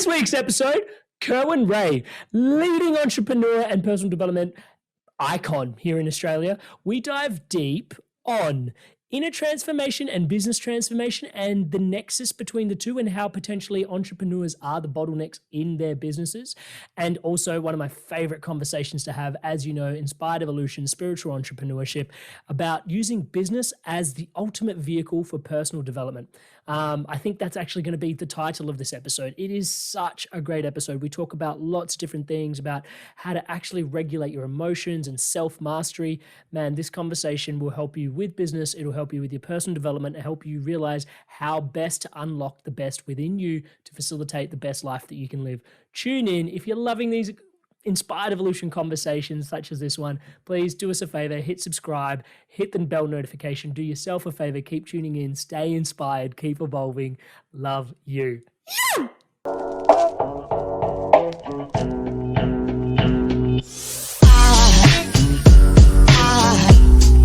week's episode, Kerwin Rae, leading entrepreneur and personal development icon here in Australia. We dive deep on inner transformation and business transformation and the nexus between the two and how potentially entrepreneurs are the bottlenecks in their businesses. And also one of my favorite conversations to have, as you know, inspired evolution, spiritual entrepreneurship, about using business as the ultimate vehicle for personal development. I think that's actually going to be the title of this episode. It is such a great episode. We talk about lots of different things about how to actually regulate your emotions and self-mastery. Man, this conversation will help you with business. It'll help you with your personal development and help you realize how best to unlock the best within you to facilitate the best life that you can live. Tune in. If you're loving these inspired evolution conversations such as this one, please do us a favor, hit subscribe, hit the bell notification, do yourself a favor, keep tuning in, stay inspired, keep evolving. Love you.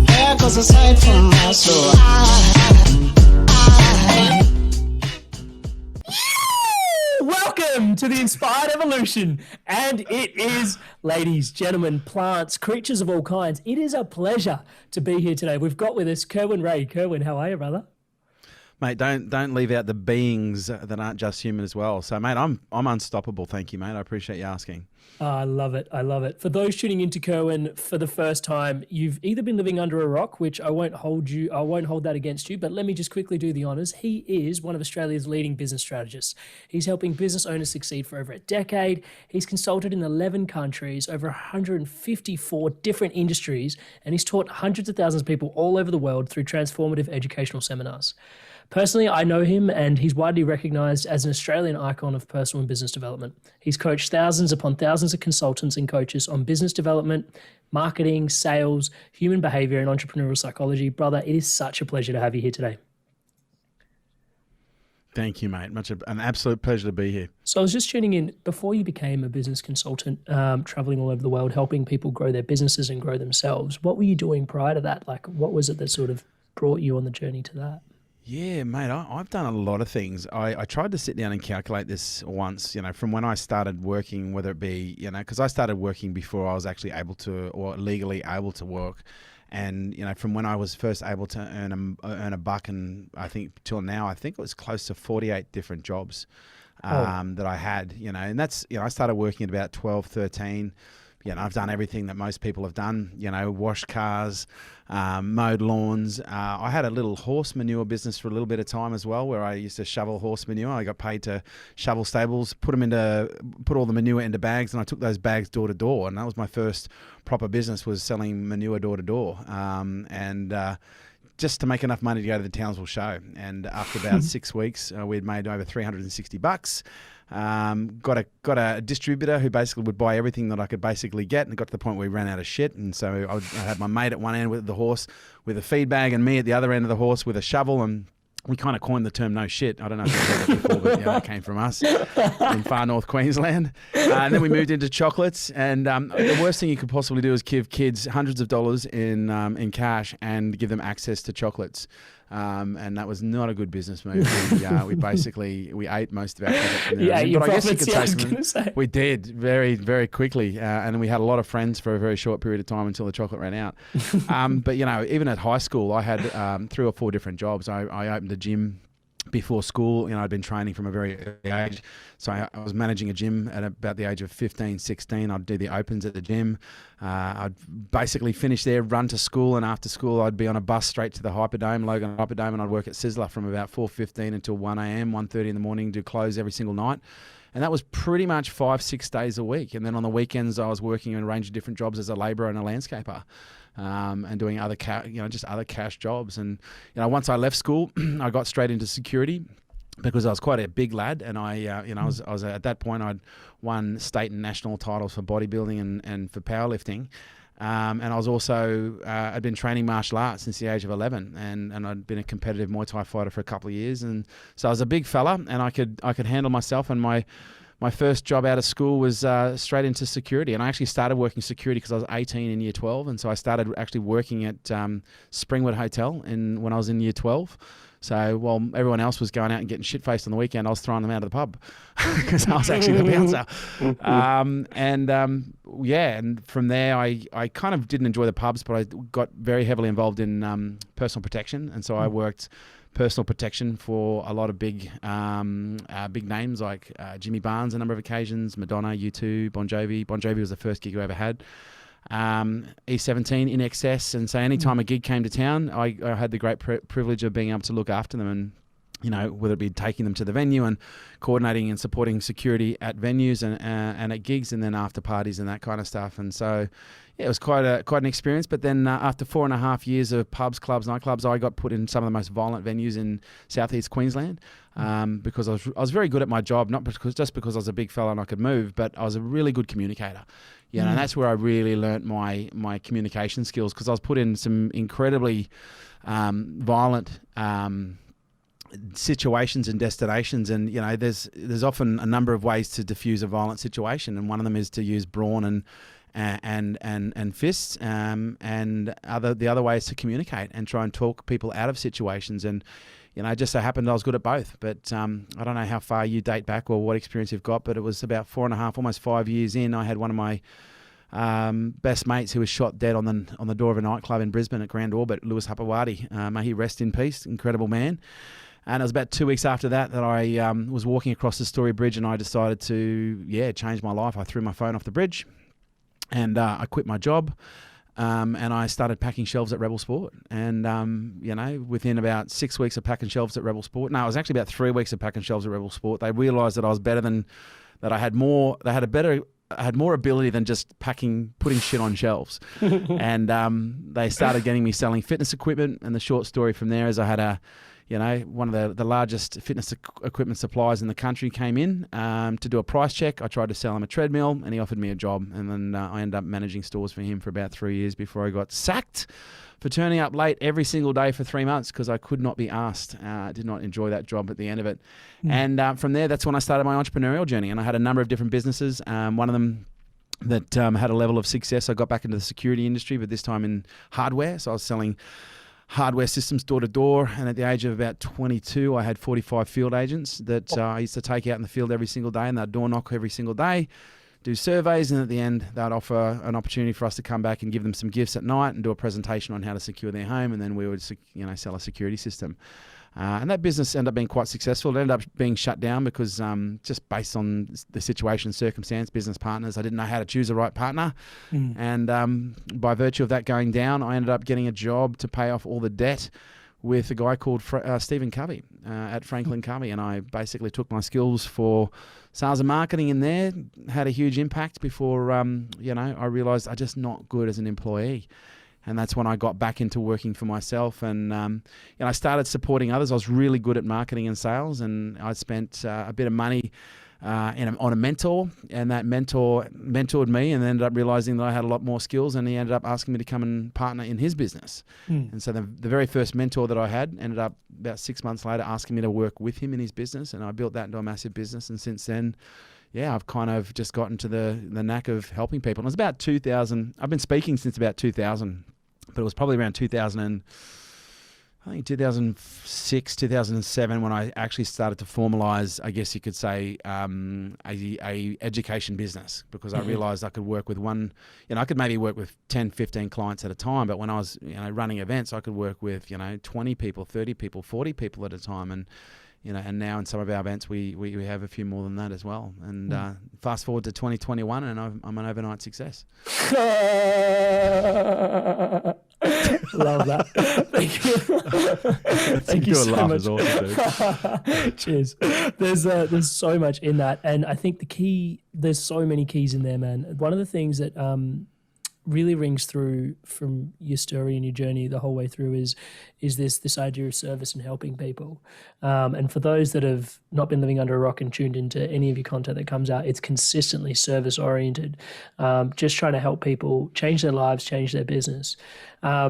There goes a sight from my soul. Welcome to the Inspired Evolution, and it is, ladies, gentlemen, plants, creatures of all kinds. It is a pleasure to be here today. We've got with us Kerwin Rae. Kerwin, how are you, brother? Mate, don't leave out the beings that aren't just human as well. So, mate, I'm unstoppable. Thank you, mate. I appreciate you asking. Oh, I love it. I love it. For those tuning into Kerwin for the first time, you've either been living under a rock, which I won't hold that against you, but let me just quickly do the honors. He is one of Australia's leading business strategists. He's helping business owners succeed for over a decade. He's consulted in 11 countries, over 154 different industries, and he's taught hundreds of thousands of people all over the world through transformative educational seminars. Personally, I know him and he's widely recognised as an Australian icon of personal and business development. He's coached thousands upon thousands of consultants and coaches on business development, marketing, sales, human behaviour and entrepreneurial psychology. Brother, it is such a pleasure to have you here today. Thank you, mate. An absolute pleasure to be here. So I was just tuning in, before you became a business consultant, travelling all over the world, helping people grow their businesses and grow themselves, what were you doing prior to that? Like, what was it that sort of brought you on the journey to that? Yeah, mate, I've done a lot of things. I tried to sit down and calculate this once, from when I started working, whether it be, because I started working before I was actually able to, or legally able to work. And, from when I was first able to earn a buck, and I think till now, I think it was close to 48 different jobs that I had, and that's, I started working at about 12, 13. I've done everything that most people have done, washed cars, mowed lawns. I had a little horse manure business for a little bit of time as well, where I used to shovel horse manure. I got paid to shovel stables, put all the manure into bags, and I took those bags door to door. And that was my first proper business, was selling manure door to door. Just to make enough money to go to the Townsville show. And after about 6 weeks, we'd made over $360. Got a distributor who basically would buy everything that I could basically get, and it got to the point where we ran out of shit. And so I had my mate at one end with the horse with a feed bag, and me at the other end of the horse with a shovel, and we kind of coined the term "no shit." I don't know if you've heard it before, but it came from us in far north Queensland. And then we moved into chocolates, and the worst thing you could possibly do is give kids hundreds of dollars in cash and give them access to chocolates. And that was not a good business move. We ate most of our profit. But I guess you could say. We did very, very quickly, and we had a lot of friends for a very short period of time until the chocolate ran out. But even at high school, I had 3 or 4 different jobs. I opened a gym before school. I'd been training from a very early age. So I was managing a gym at about the age of 15, 16. I'd do the opens at the gym. I'd basically finish there, run to school, and after school I'd be on a bus straight to the Hyperdome, Logan Hyperdome, and I'd work at Sizzler from about 4:15 until 1 a.m, 1:30 in the morning, do close every single night. And that was pretty much 5-6 days a week. And then on the weekends I was working in a range of different jobs as a labourer and a landscaper. And doing other just other cash jobs. And once I left school, I got straight into security because I was quite a big lad, and I was at that point I'd won state and national titles for bodybuilding and for powerlifting. And I was also I'd been training martial arts since the age of 11, and I'd been a competitive Muay Thai fighter for a couple of years, and so I was a big fella, and I could handle myself. And my first job out of school was straight into security, and I actually started working security because I was 18 in year 12, and so I started actually working at Springwood Hotel when I was in year 12. So while everyone else was going out and getting shit-faced on the weekend, I was throwing them out of the pub because I was actually the bouncer. And from there, I kind of didn't enjoy the pubs, but I got very heavily involved in personal protection. And so I worked personal protection for a lot of big names like Jimmy Barnes a number of occasions, Madonna, U2, Bon Jovi. Bon Jovi was the first gig I ever had. E17 in excess, and so anytime a gig came to town, I had the great privilege of being able to look after them, and whether it be taking them to the venue and coordinating and supporting security at venues and at gigs, and then after parties and that kind of stuff. And so it was quite an experience. But then after 4.5 years of pubs, clubs, nightclubs, I got put in some of the most violent venues in southeast Queensland because I was very good at my job, not just because I was a big fella and I could move, but I was a really good communicator. And that's where I really learnt my communication skills, because I was put in some incredibly violent situations and destinations, and there's often a number of ways to diffuse a violent situation, and one of them is to use brawn and fists, and the other way is to communicate and try and talk people out of situations. And it just so happened I was good at both. But I don't know how far you date back or what experience you've got, but it was about 4.5, almost 5 years in. I had one of my best mates who was shot dead on the door of a nightclub in Brisbane at Grand Orbit, Lewis Hapawadi. May he rest in peace. Incredible man. And it was about 2 weeks after that I was walking across the Story Bridge, and I decided to change my life. I threw my phone off the bridge, and I quit my job. And I started packing shelves at Rebel Sport. And, within about 6 weeks of packing shelves at Rebel Sport, no, it was actually about 3 weeks of packing shelves at Rebel Sport, they realised that I was better than, that I had more ability than just putting shit on shelves. And they started getting me selling fitness equipment. And the short story from there is I had one of the largest fitness equipment suppliers in the country came in to do a price check. I tried to sell him a treadmill, and he offered me a job. And then I ended up managing stores for him for about 3 years before I got sacked for turning up late every single day for 3 months because I could not be asked. I did not enjoy that job at the end of it. And from there, that's when I started my entrepreneurial journey. And I had a number of different businesses. One of them that had a level of success, I got back into the security industry, but this time in hardware. So I was selling hardware systems door to door, and at the age of about 22 I had 45 field agents that I used to take out in the field every single day, and they'd door knock every single day, do surveys, and at the end they'd offer an opportunity for us to come back and give them some gifts at night and do a presentation on how to secure their home, and then we would sell a security system. And that business ended up being quite successful. It ended up being shut down because just based on the situation, circumstance, business partners, I didn't know how to choose the right partner. And by virtue of that going down, I ended up getting a job to pay off all the debt with a guy called Stephen Covey at Franklin Covey. And I basically took my skills for sales and marketing in there, had a huge impact before, I realised I'm just not good as an employee. And that's when I got back into working for myself, and I started supporting others. I was really good at marketing and sales, and I spent a bit of money on a mentor, and that mentor mentored me, and ended up realizing that I had a lot more skills, and he ended up asking me to come and partner in his business. And so the very first mentor that I had ended up about 6 months later asking me to work with him in his business, and I built that into a massive business. And since then, I've kind of just gotten to the knack of helping people. And it was about 2000. I've been speaking since about 2000. But it was probably around 2006, 2007 when I actually started to formalize, I guess you could say, a education business, because I realized I could work with I could maybe work with 10, 15 clients at a time. But when I was running events, I could work with 20 people, 30 people, 40 people at a time. And and now in some of our events, we have a few more than that as well. And fast forward to 2021, and I'm an overnight success. Love that. Thank you. Thank you so much. Awesome, cheers. There's so much in that, and I think there's so many keys in there, man. One of the things that really rings through from your story and your journey the whole way through is this idea of service and helping people. And for those that have not been living under a rock and tuned into any of your content that comes out, it's consistently service oriented, just trying to help people change their lives, change their business. I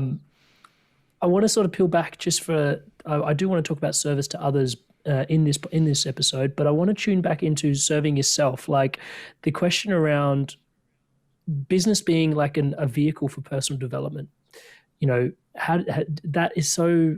want to sort of peel back I do want to talk about service to others in this episode, but I want to tune back into serving yourself, like the question around business being like a vehicle for personal development. How that is so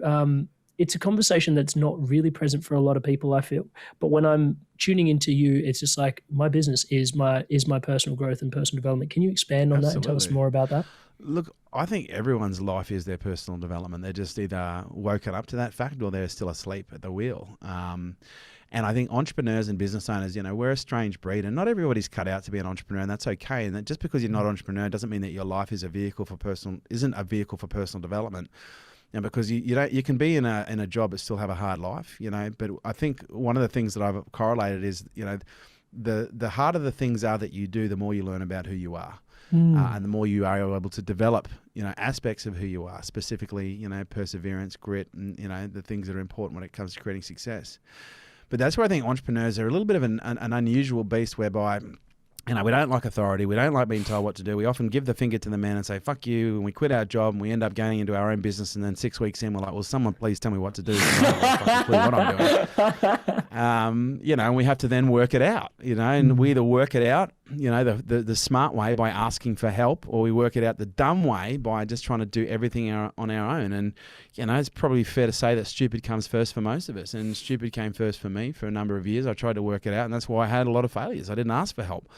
it's a conversation that's not really present for a lot of people, I feel. But when I'm tuning into you, it's just like my business is my personal growth and personal development. Can you expand on that and tell us more about that? Look, I think everyone's life is their personal development. They're just either woken up to that fact or they're still asleep at the wheel. And I think entrepreneurs and business owners, we're a strange breed, and not everybody's cut out to be an entrepreneur, and that's okay. And that just because you're not an entrepreneur doesn't mean that your life isn't a vehicle for personal development. And because you can be in a job but still have a hard life, But I think one of the things that I've correlated is, the harder the things are that you do, the more you learn about who you are. And the more you are able to develop, aspects of who you are, specifically, perseverance, grit, and, the things that are important when it comes to creating success. But that's where I think entrepreneurs are a little bit of an unusual beast, whereby, we don't like authority. We don't like being told what to do. We often give the finger to the man and say, fuck you. And we quit our job and we end up going into our own business. And then 6 weeks in, we're like, well, someone please tell me what to do. I don't have a fucking clue what I'm doing. And we have to then work it out, and we either work it out, the smart way by asking for help, or we work it out the dumb way by just trying to do everything on our own. And, it's probably fair to say that stupid comes first for most of us. And stupid came first for me for a number of years. I tried to work it out, and that's why I had a lot of failures. I didn't ask for help.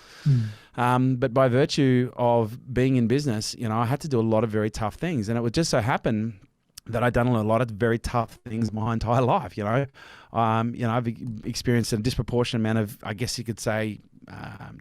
But by virtue of being in business, I had to do a lot of very tough things. And it would just so happen that I'd done a lot of very tough things my entire life. I've experienced a disproportionate amount of, I guess you could say,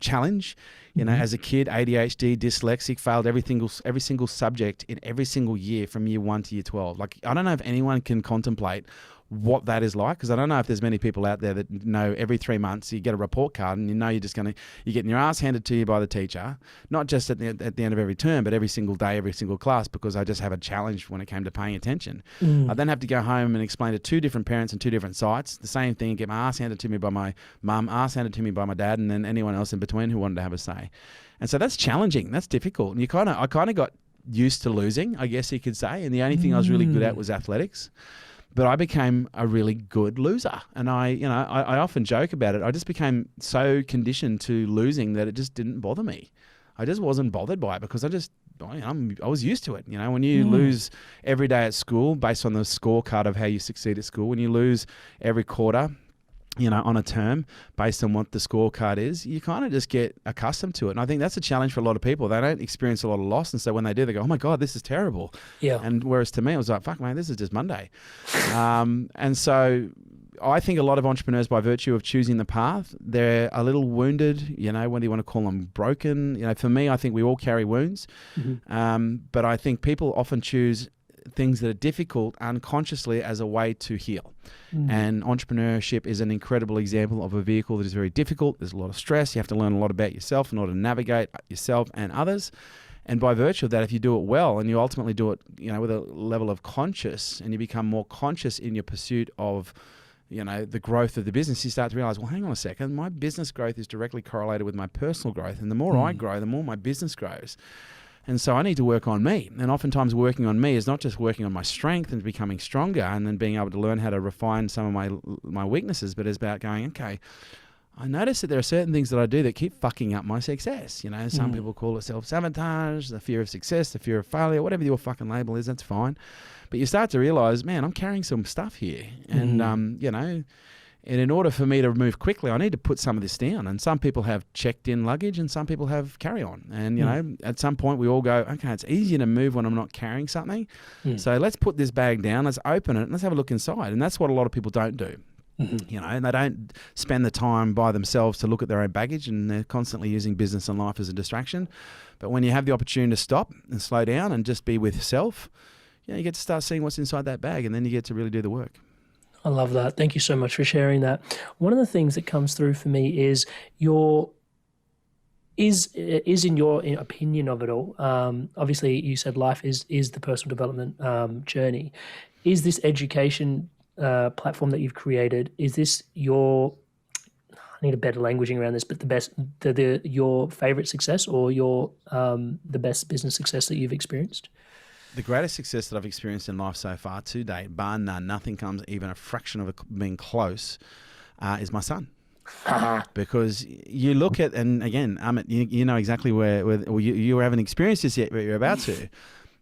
challenge. As a kid, ADHD, dyslexic, failed every single subject in every single year from year 1 to year 12. Like, I don't know if anyone can contemplate what that is like, because I don't know if there's many people out there that know every 3 months you get a report card and you're getting your ass handed to you by the teacher, not just at the end of every term, but every single day, every single class, because I just have a challenge when it came to paying attention. I then have to go home and explain to 2 different parents and 2 different sites the same thing, get my ass handed to me by my mum, ass handed to me by my dad, and then anyone else in between who wanted to have a say. And so that's challenging, that's difficult. And I kind of got used to losing, I guess you could say, and the only thing I was really good at was athletics. But I became a really good loser. And I often joke about it. I just became so conditioned to losing that it just didn't bother me. I just wasn't bothered by it because I was used to it. When you lose every day at school based on the scorecard of how you succeed at school, when you lose every quarter, on a term based on what the scorecard is, you kind of just get accustomed to it. And I think that's a challenge for a lot of people. They don't experience a lot of loss. And so when they do, they go, oh my God, this is terrible. Yeah. And whereas to me, I was like, fuck, man, this is just Monday. And so I think a lot of entrepreneurs, by virtue of choosing the path, they're a little wounded, whether you want to call them broken. For me, I think we all carry wounds. But I think people often choose things that are difficult unconsciously as a way to heal. And entrepreneurship is an incredible example of a vehicle that is very difficult. There's a lot of stress. You have to learn a lot about yourself in order to navigate yourself and others. And by virtue of that, if you do it well and you ultimately do it, with a level of conscious, and you become more conscious in your pursuit of, the growth of the business, you start to realize, well, hang on a second, my business growth is directly correlated with my personal growth. And the more I grow, the more my business grows. And so I need to work on me. And oftentimes working on me is not just working on my strength and becoming stronger and then being able to learn how to refine some of my weaknesses, but it's about going, okay, I notice that there are certain things that I do that keep fucking up my success. Some people call it self-sabotage, the fear of success, the fear of failure, whatever your fucking label is, that's fine. But you start to realize, man, I'm carrying some stuff here. And, and in order for me to move quickly, I need to put some of this down. And some people have checked-in luggage and some people have carry-on. And, at some point we all go, okay, it's easier to move when I'm not carrying something. So let's put this bag down, let's open it, and let's have a look inside. And that's what a lot of people don't do. And they don't spend the time by themselves to look at their own baggage, and they're constantly using business and life as a distraction. But when you have the opportunity to stop and slow down and just be with self, you get to start seeing what's inside that bag, and then you get to really do the work. I love that. Thank you so much for sharing that. One of the things that comes through for me is in your opinion of it all. Obviously, you said life is the personal development journey. Is this education platform that you've created? Is this I need a better languaging around this, but your favorite success or the best business success that you've experienced? The greatest success that I've experienced in life so far to date, bar none, nothing comes even a fraction of it being close, is my son. Because you look at, and again, Amit, you know exactly where you haven't experienced this yet, but you're about to.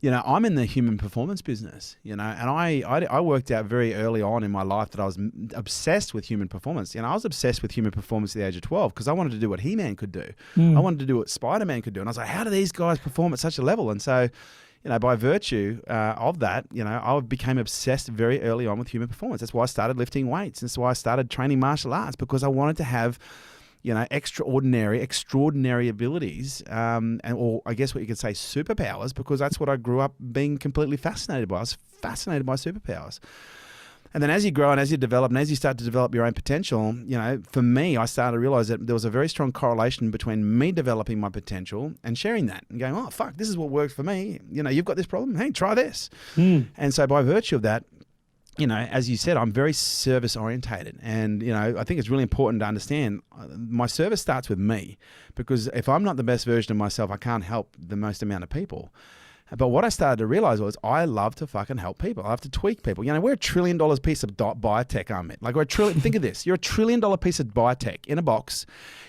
I'm in the human performance business, and I worked out very early on in my life that I was obsessed with human performance. I was obsessed with human performance at the age of 12 because I wanted to do what He-Man could do. I wanted to do what Spider-Man could do. And I was like, how do these guys perform at such a level? And so, by virtue of that, I became obsessed very early on with human performance. That's why I started lifting weights. That's why I started training martial arts, because I wanted to have extraordinary abilities, or I guess what you could say superpowers, because that's what I grew up being completely fascinated by. I was fascinated by superpowers. And then as you grow and as you develop and as you start to develop your own potential, for me, I started to realize that there was a very strong correlation between me developing my potential and sharing that and going, oh, fuck, this is what worked for me. You've got this problem. Hey, try this. And so by virtue of that, as you said, I'm very service orientated. And, I think it's really important to understand my service starts with me, because if I'm not the best version of myself, I can't help the most amount of people. But what I started to realize was I love to fucking help people. I love to tweak people. We're $1 trillion piece of biotech, Amrit. Like, we're think of this. You're $1 trillion piece of biotech in a box.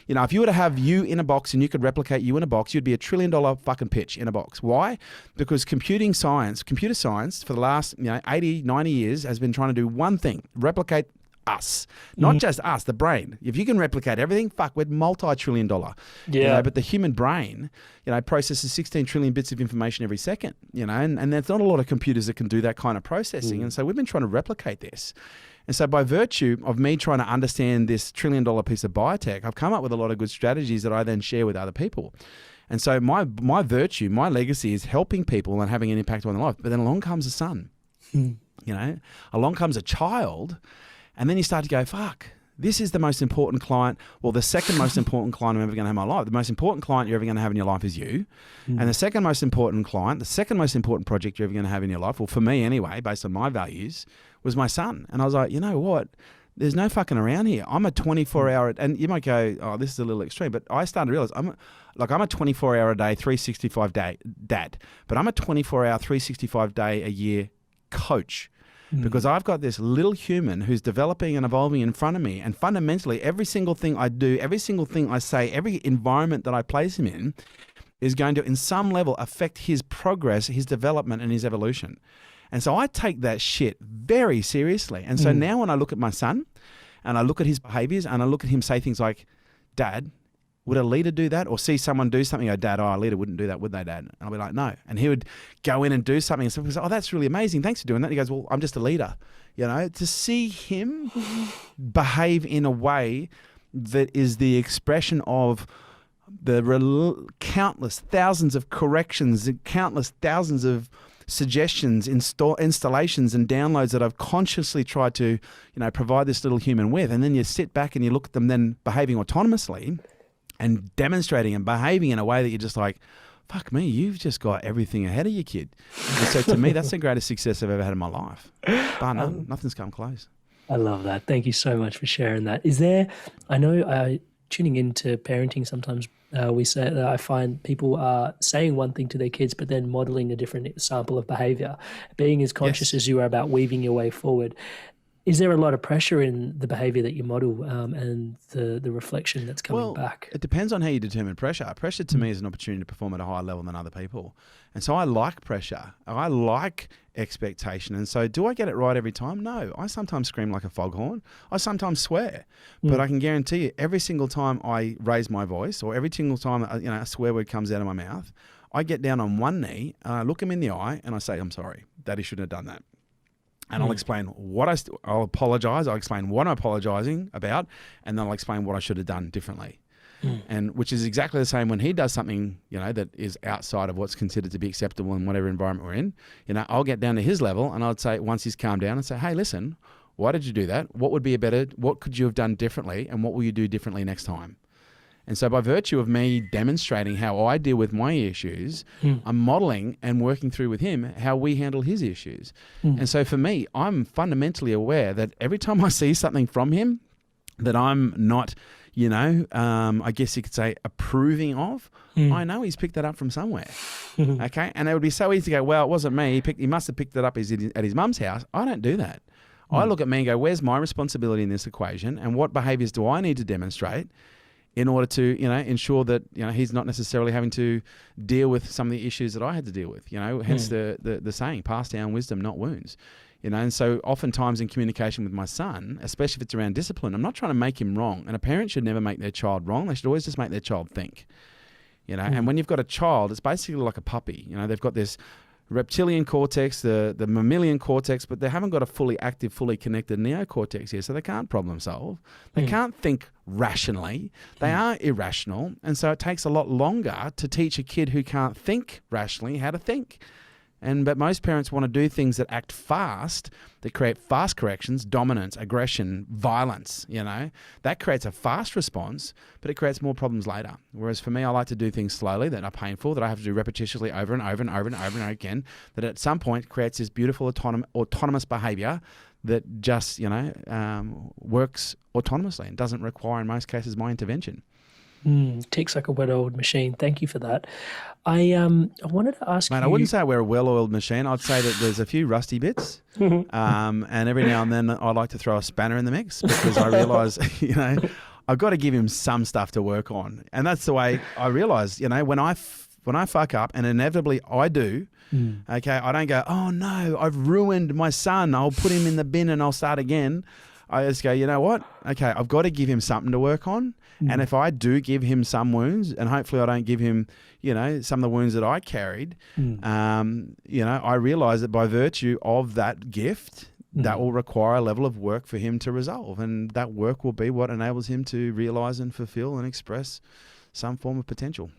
If you were to have you in a box and you could replicate you in a box, you'd be $1 trillion fucking pitch in a box. Why? Because computer science for the last 80, 90 years has been trying to do one thing: replicate us, not just us, the brain. If you can replicate everything, fuck, we're multi-trillion dollar. Yeah. But the human brain, processes 16 trillion bits of information every second, and there's not a lot of computers that can do that kind of processing. And so we've been trying to replicate this. And so by virtue of me trying to understand this $1 trillion piece of biotech, I've come up with a lot of good strategies that I then share with other people. And so my virtue, my legacy is helping people and having an impact on their life. But then along comes a son, along comes a child. And then you start to go, fuck, this is the most important client. Well, the second most important client I'm ever going to have in my life. The most important client you're ever going to have in your life is you. And the second most important client, the second most important project you're ever going to have in your life, well, for me anyway, based on my values, was my son. And I was like, you know what? There's no fucking around here. I'm a 24-hour, and you might go, oh, this is a little extreme, but I started to realize I'm a 24-hour a day, 365 day dad, but I'm a 24-hour, 365 day a year coach. Because I've got this little human who's developing and evolving in front of me. And fundamentally, every single thing I do, every single thing I say, every environment that I place him in is going to, in some level, affect his progress, his development, and his evolution. And so I take that shit very seriously. And so now when I look at my son and I look at his behaviors and I look at him say things like, Dad, would a leader do that? Or see someone do something, go, Dad, a leader wouldn't do that, would they, Dad? And I'll be like, no. And he would go in and do something and someone goes, oh, that's really amazing. Thanks for doing that. And he goes, well, I'm just a leader. To see him behave in a way that is the expression of the countless thousands of corrections, countless thousands of suggestions, installations and downloads that I've consciously tried to, provide this little human with. And then you sit back and you look at them then behaving autonomously and demonstrating and behaving in a way that you're just like, fuck me, you've just got everything ahead of you, kid. And so to me, that's the greatest success I've ever had in my life. But nothing's come close. I love that. Thank you so much for sharing that. Is there, I know tuning into parenting sometimes, we say that I find people are saying one thing to their kids, but then modeling a different sample of behavior, being as conscious as you are about weaving your way forward. Is there a lot of pressure in the behavior that you model and the reflection that's coming back? It depends on how you determine pressure. Pressure to me is an opportunity to perform at a higher level than other people. And so I like pressure. I like expectation. And so do I get it right every time? No. I sometimes scream like a foghorn. I sometimes swear. But I can guarantee you every single time I raise my voice or every single time a swear word comes out of my mouth, I get down on one knee and I look him in the eye and I say, I'm sorry. Daddy shouldn't have done that. And I'll explain I'll apologize. I'll explain what I'm apologizing about, and then I'll explain what I should have done differently. And which is exactly the same when he does something, that is outside of what's considered to be acceptable in whatever environment we're in. I'll get down to his level and I'd say, once he's calmed down, and say, hey, listen, why did you do that? What could you have done differently? And what will you do differently next time? And so by virtue of me demonstrating how I deal with my issues, I'm modeling and working through with him how we handle his issues. And so for me, I'm fundamentally aware that every time I see something from him that I'm not, I guess you could say approving of, I know he's picked that up from somewhere. Okay. And it would be so easy to go, well, it wasn't me. He must have picked it up at his mum's house. I don't do that. I look at me and go, where's my responsibility in this equation? And what behaviors do I need to demonstrate in order to, ensure that, he's not necessarily having to deal with some of the issues that I had to deal with, hence the saying, pass down wisdom, not wounds. And so oftentimes in communication with my son, especially if it's around discipline, I'm not trying to make him wrong. And a parent should never make their child wrong. They should always just make their child think, and when you've got a child, it's basically like a puppy. They've got this reptilian cortex, the mammalian cortex, but they haven't got a fully active, fully connected neocortex here, so they can't problem solve. They can't think rationally. They are irrational, and so it takes a lot longer to teach a kid who can't think rationally how to think. But most parents want to do things that act fast, that create fast corrections, dominance, aggression, violence, That creates a fast response, but it creates more problems later. Whereas for me, I like to do things slowly that are painful, that I have to do repetitiously over and over and over and over and over again, that at some point creates this beautiful autonomous behaviour that just, works autonomously and doesn't require, in most cases, my intervention. Ticks like a well-oiled machine. Thank you for that. I wanted to ask you... I wouldn't say we're a well-oiled machine. I'd say that there's a few rusty bits. And every now and then I like to throw a spanner in the mix because I realise, I've got to give him some stuff to work on. And that's the way I realise, when I fuck up, and inevitably I do, okay, I don't go, oh no, I've ruined my son. I'll put him in the bin and I'll start again. I just go, you know what? Okay, I've got to give him something to work on. And if I do give him some wounds, and hopefully I don't give him, some of the wounds that I carried, I realize that by virtue of that gift, that will require a level of work for him to resolve. And that work will be what enables him to realize and fulfill and express some form of potential.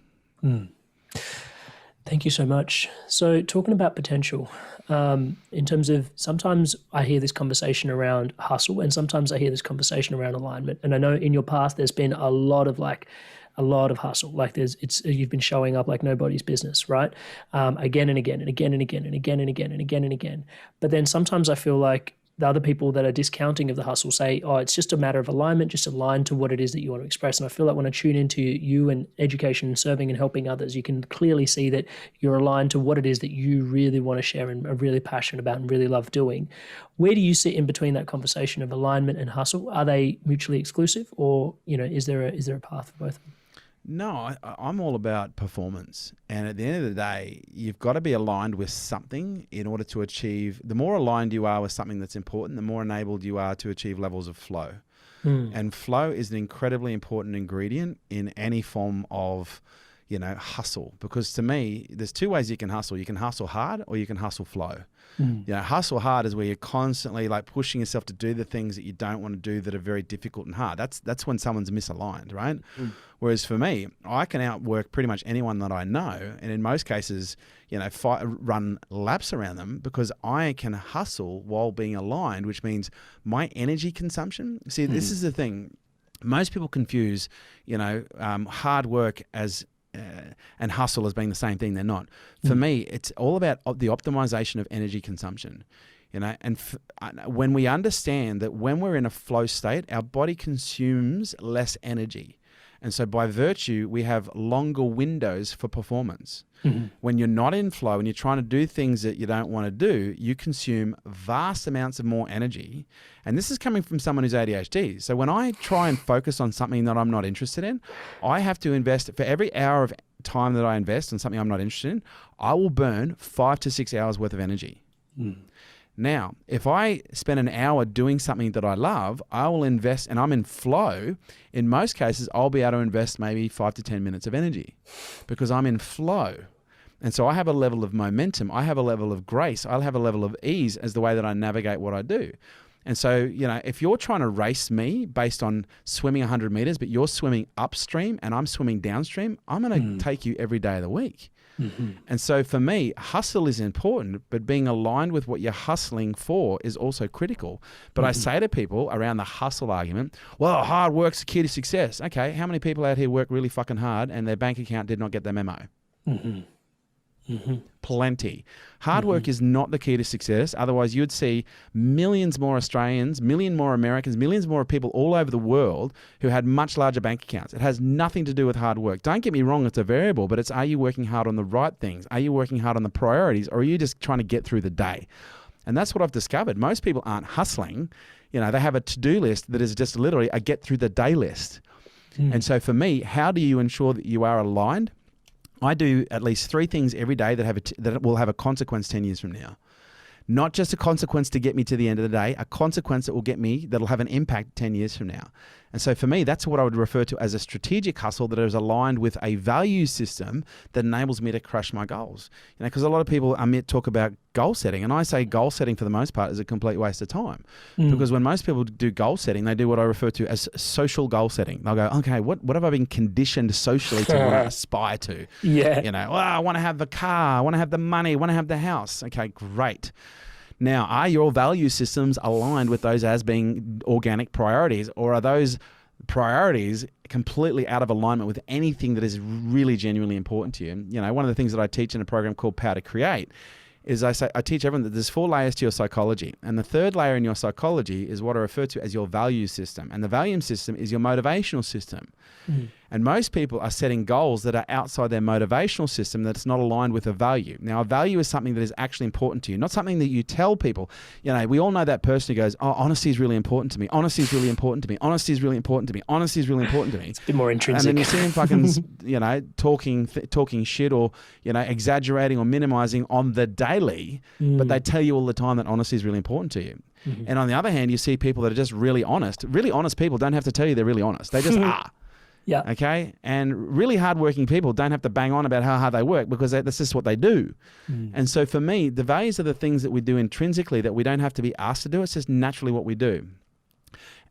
Thank you so much. So talking about potential, in terms of, sometimes I hear this conversation around hustle, and sometimes I hear this conversation around alignment. And I know in your past there's been a lot of hustle. Like you've been showing up like nobody's business, right? Again and again and again and again and again and again and again and again. But then sometimes I feel like the other people that are discounting of the hustle say, oh, it's just a matter of alignment, just align to what it is that you want to express. And I feel like when I tune into you and education and serving and helping others, you can clearly see that you're aligned to what it is that you really want to share and are really passionate about and really love doing. Where do you sit in between that conversation of alignment and hustle? Are they mutually exclusive, or, is there a path for both of them? No, I'm all about performance. And at the end of the day, you've got to be aligned with something in order to achieve. The more aligned you are with something that's important, the more enabled you are to achieve levels of flow. And flow is an incredibly important ingredient in any form of, hustle. Because to me, there's two ways you can hustle. You can hustle hard, or you can hustle flow. Hustle hard is where you're constantly like pushing yourself to do the things that you don't want to do that are very difficult and hard. That's when someone's misaligned, right? Whereas for me, I can outwork pretty much anyone that I know, and in most cases, run laps around them because I can hustle while being aligned, which means my energy consumption. See, this is the thing. Most people confuse, hard work as and hustle as being the same thing. They're not. For me, it's all about the optimization of energy consumption. And when we understand that when we're in a flow state, our body consumes less energy. And so by virtue, we have longer windows for performance. When you're not in flow and you're trying to do things that you don't want to do, you consume vast amounts of more energy. And this is coming from someone who's ADHD. So when I try and focus on something that I'm not interested in, I have to invest, for every hour of time that I invest in something I'm not interested in, I will burn 5 to 6 hours worth of energy. Now, if I spend an hour doing something that I love, I will invest, and I'm in flow. In most cases, I'll be able to invest maybe 5 to 10 minutes of energy because I'm in flow. And so I have a level of momentum. I have a level of grace. I'll have a level of ease as the way that I navigate what I do. And so, if you're trying to race me based on swimming 100 meters, but you're swimming upstream and I'm swimming downstream, I'm going to take you every day of the week. And so for me, hustle is important, but being aligned with what you're hustling for is also critical. But I say to people around the hustle argument, well, hard work's the key to success. Okay, how many people out here work really fucking hard and their bank account did not get their memo? Plenty. Hard work is not the key to success. Otherwise, you'd see millions more Australians, million more Americans, millions more people all over the world who had much larger bank accounts. It has nothing to do with hard work. Don't get me wrong, it's a variable, but it's, are you working hard on the right things? Are you working hard on the priorities, or are you just trying to get through the day? And that's what I've discovered. Most people aren't hustling. They have a to-do list that is just literally a get through the day list. And so for me, how do you ensure that you are aligned? I do at least 3 things every day that will have a consequence 10 years from now. Not just a consequence to get me to the end of the day, a consequence that will get me, that'll have an impact 10 years from now. And so for me, that's what I would refer to as a strategic hustle that is aligned with a value system that enables me to crush my goals. You know, because a lot of people talk about goal setting, and I say goal setting for the most part is a complete waste of time. Because when most people do goal setting, they do what I refer to as social goal setting. They'll go, okay, what have I been conditioned socially to want to aspire to? Yeah. You know, I want to have the car, I want to have the money, I want to have the house. Okay, great. Now, are your value systems aligned with those as being organic priorities, or are those priorities completely out of alignment with anything that is really genuinely important to you? You know, one of the things that I teach in a program called Power to Create is I teach everyone that there's 4 layers to your psychology. And the 3rd layer in your psychology is what I refer to as your value system. And the value system is your motivational system. And most people are setting goals that are outside their motivational system that's not aligned with a value. Now, a value is something that is actually important to you, not something that you tell people. You know, we all know that person who goes, oh, honesty is really important to me. Honesty is really important to me. Honesty is really important to me. Honesty is really important to me. It's a bit more intrinsic. And then you see them fucking, you know, talking shit or, you know, exaggerating or minimizing on the daily, but they tell you all the time that honesty is really important to you. And on the other hand, you see people that are just really honest. Really honest people don't have to tell you they're really honest. They just are. Yeah. Okay. And really hardworking people don't have to bang on about how hard they work because that's just what they do. And so for me, the values are the things that we do intrinsically that we don't have to be asked to do. It's just naturally what we do.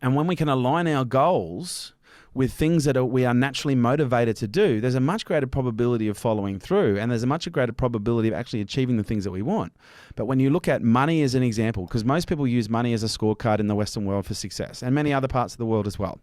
And when we can align our goals with things that we are naturally motivated to do, there's a much greater probability of following through, and there's a much greater probability of actually achieving the things that we want. But when you look at money as an example, because most people use money as a scorecard in the Western world for success, and many other parts of the world as well.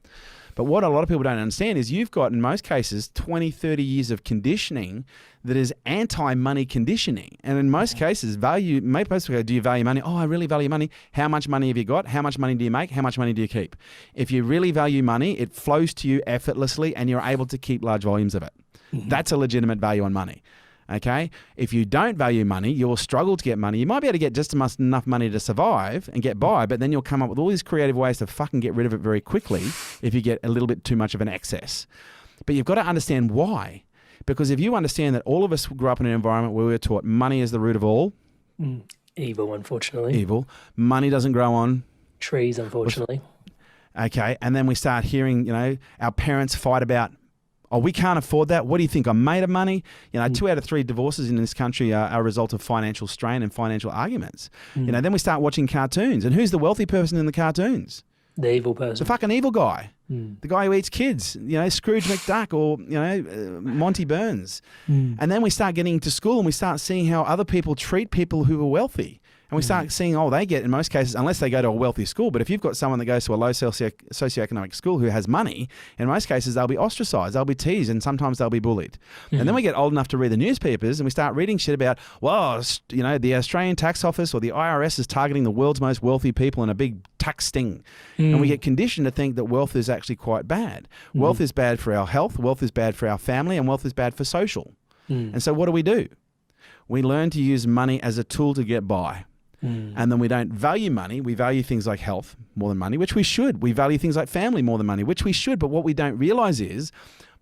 But what a lot of people don't understand is you've got, in most cases, 20, 30 years of conditioning that is anti-money conditioning. And in most cases, most people go, do you value money? Oh, I really value money. How much money have you got? How much money do you make? How much money do you keep? If you really value money, it flows to you effortlessly and you're able to keep large volumes of it. That's a legitimate value on money. Okay. If you don't value money, you will struggle to get money. You might be able to get just enough money to survive and get by, but then you'll come up with all these creative ways to fucking get rid of it very quickly if you get a little bit too much of an excess. But you've got to understand why. Because if you understand that all of us grew up in an environment where we were taught money is the root of all. Evil, unfortunately. Evil. Money doesn't grow on trees, unfortunately. Okay. And then we start hearing, you know, our parents fight about, oh, we can't afford that. What do you think? I'm made of money. You know, 2 out of 3 divorces in this country are a result of financial strain and financial arguments. You know, then we start watching cartoons. And who's the wealthy person in the cartoons? The evil person. The fucking evil guy. The guy who eats kids. You know, Scrooge McDuck or, you know, Monty Burns. And then we start getting to school and we start seeing how other people treat people who are wealthy. And we start seeing, oh, they get, in most cases, unless they go to a wealthy school, but if you've got someone that goes to a low socioeconomic school who has money, in most cases, they'll be ostracized, they'll be teased, and sometimes they'll be bullied. And then we get old enough to read the newspapers and we start reading shit about, well, you know, the Australian Tax Office or the IRS is targeting the world's most wealthy people in a big tax sting. And we get conditioned to think that wealth is actually quite bad. Wealth is bad for our health, wealth is bad for our family, and wealth is bad for social. And so what do? We learn to use money as a tool to get by. And then we don't value money. We value things like health more than money, which we should. We value things like family more than money, which we should. But what we don't realize is,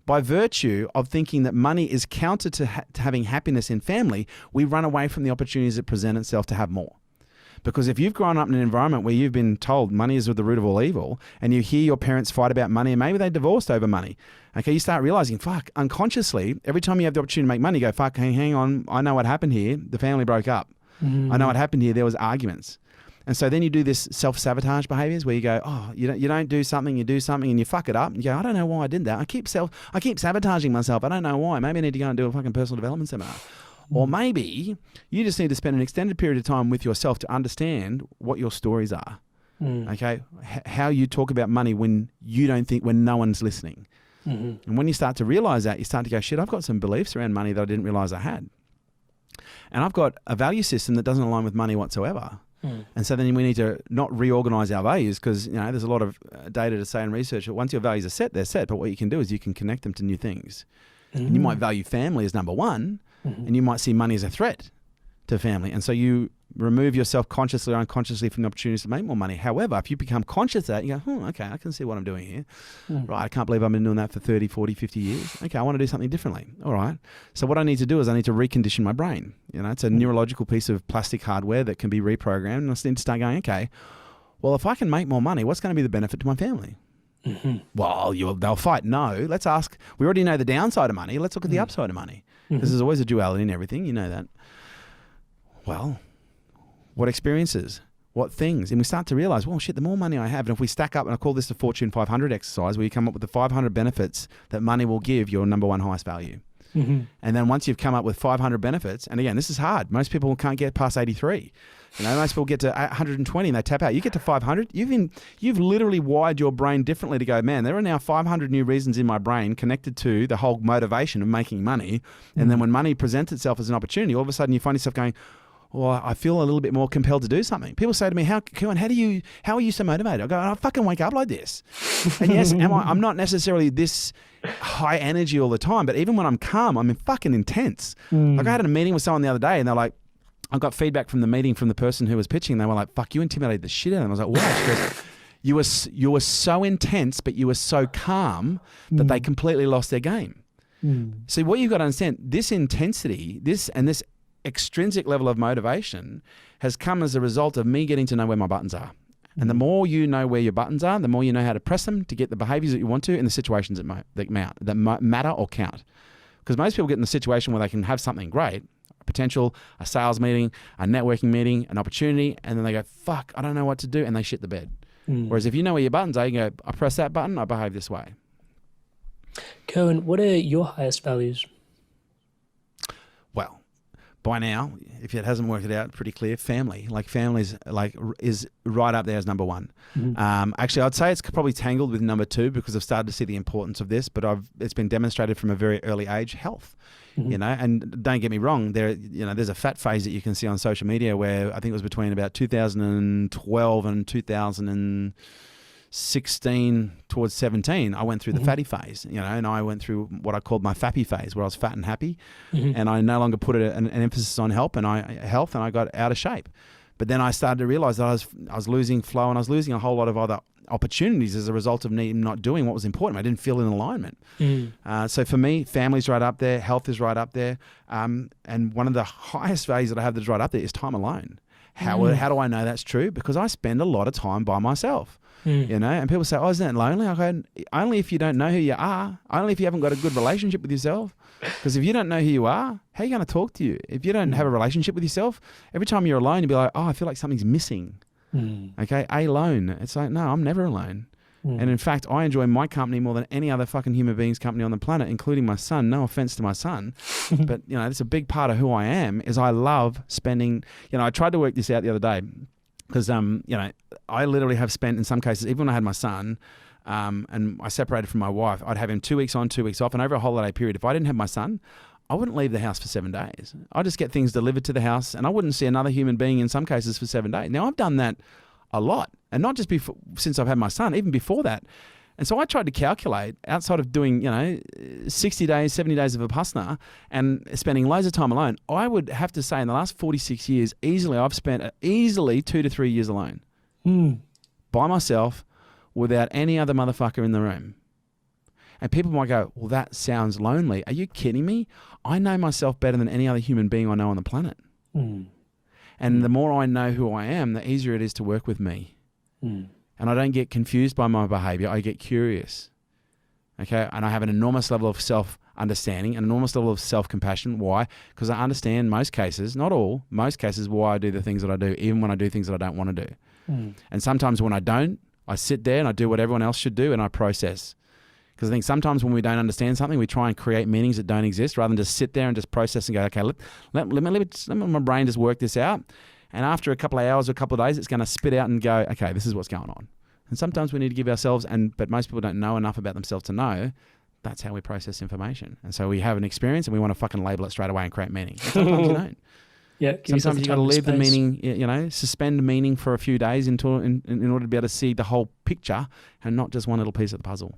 by virtue of thinking that money is counter to having happiness in family, we run away from the opportunities that present itself to have more. Because if you've grown up in an environment where you've been told money is the root of all evil, and you hear your parents fight about money, and maybe they divorced over money, okay, you start realizing, fuck, unconsciously, every time you have the opportunity to make money, you go, fuck, hang on, I know what happened here. The family broke up. I know what happened here. There was arguments. And so then you do this self-sabotage behaviors where you go, oh, you don't do something, you do something and you fuck it up. And you go, I don't know why I did that. I keep sabotaging myself. I don't know why. Maybe I need to go and do a fucking personal development seminar. Or maybe you just need to spend an extended period of time with yourself to understand what your stories are. Okay? How you talk about money when no one's listening. And when you start to realize that, you start to go, shit, I've got some beliefs around money that I didn't realize I had. And I've got a value system that doesn't align with money whatsoever. And so then we need to not reorganize our values because, you know, there's a lot of data to say in research that once your values are set, they're set. But what you can do is you can connect them to new things. And you might value family as number one, and you might see money as a threat to family. And so you remove yourself consciously or unconsciously from the opportunities to make more money. However, if you become conscious of that, you go, okay, I can see what I'm doing here. Right, I can't believe I've been doing that for 30, 40, 50 years. Okay, I want to do something differently. All right. So what I need to do is I need to recondition my brain. It's a neurological piece of plastic hardware that can be reprogrammed. And I just need to start going, okay, well, if I can make more money, what's going to be the benefit to my family? Well, they'll fight. No, let's ask. We already know the downside of money. Let's look at the upside of money. Because there's always a duality in everything. You know that. Well, what experiences? What things? And we start to realize, well, shit, the more money I have, and if we stack up, and I call this the Fortune 500 exercise, where you come up with the 500 benefits that money will give your number one highest value. And then once you've come up with 500 benefits, and again, this is hard. Most people can't get past 83. Most people get to 120 and they tap out. You get to 500, you've literally wired your brain differently to go, man, there are now 500 new reasons in my brain connected to the whole motivation of making money. And then when money presents itself as an opportunity, all of a sudden you find yourself going, well, I feel a little bit more compelled to do something. People say to me, Kerwin, how are you so motivated? I go, I fucking wake up like this. And yes, I'm not necessarily this high energy all the time, but even when I'm calm, I'm fucking intense. Like I had a meeting with someone the other day and they're like, I got feedback from the meeting from the person who was pitching. They were like, fuck, you intimidated the shit out of them. I was like, why? She goes, you were so intense, but you were so calm that they completely lost their game. See, what you've got to understand, this intensity, this extrinsic level of motivation has come as a result of me getting to know where my buttons are. And the more you know where your buttons are, the more you know how to press them to get the behaviors that you want to in the situations that matter or count. Because most people get in the situation where they can have something great, a potential, a sales meeting, a networking meeting, an opportunity, and then they go, fuck, I don't know what to do, and they shit the bed. Whereas if you know where your buttons are, you go, I press that button, I behave this way. Kerwin, what are your highest values? Well, by now, if it hasn't worked it out, pretty clear, family. Like family's is right up there as number one. Actually, I'd say it's probably tangled with number two because I've started to see the importance of this, but it's been demonstrated from a very early age, health. And don't get me wrong, there's a fat phase that you can see on social media where I think it was between about 2012 and 2016 towards 17, I went through the fatty phase, and I went through what I called my fappy phase, where I was fat and happy, and I no longer put an emphasis on health, and I got out of shape. But then I started to realize that I was losing flow, and I was losing a whole lot of other opportunities as a result of not doing what was important. I didn't feel in alignment. So for me, family's right up there, health is right up there, and one of the highest values that I have that's right up there is time alone. How do I know that's true? Because I spend a lot of time by myself. And people say, oh, isn't that lonely? I go, only if you don't know who you are, only if you haven't got a good relationship with yourself. Because if you don't know who you are, how are you going to talk to you? If you don't have a relationship with yourself, every time you're alone, you'll be like, oh, I feel like something's missing. Okay, alone. It's like, no, I'm never alone. And in fact, I enjoy my company more than any other fucking human being's company on the planet, including my son. No offense to my son, but that's a big part of who I am. Is I love spending. I tried to work this out the other day. Because, I literally have spent, in some cases, even when I had my son, and I separated from my wife, I'd have him 2 weeks on, 2 weeks off. And over a holiday period, if I didn't have my son, I wouldn't leave the house for 7 days. I'd just get things delivered to the house, and I wouldn't see another human being in some cases for 7 days. Now, I've done that a lot. And not just since I've had my son, even before that. And so I tried to calculate, outside of doing, 60 days, 70 days of Vipassana and spending loads of time alone, I would have to say in the last 46 years, I've spent 2 to 3 years alone. By myself, without any other motherfucker in the room. And people might go, well, that sounds lonely. Are you kidding me? I know myself better than any other human being I know on the planet. And the more I know who I am, the easier it is to work with me. And I don't get confused by my behavior. I get curious. Okay. And I have an enormous level of self-understanding, an enormous level of self-compassion. Why? Because I understand most cases, not all, most cases why I do the things that I do, even when I do things that I don't want to do. And sometimes when I don't, I sit there and I do what everyone else should do and I process. Because I think sometimes when we don't understand something, we try and create meanings that don't exist rather than just sit there and just process and go, okay, let my brain just work this out. And after a couple of hours or a couple of days, it's going to spit out and go, okay, this is what's going on. And sometimes we need to give ourselves, but most people don't know enough about themselves to know, that's how we process information. And so we have an experience and we want to fucking label it straight away and create meaning. And sometimes you don't. Yeah, sometimes you got to leave the meaning, suspend meaning for a few days in order to be able to see the whole picture and not just one little piece of the puzzle.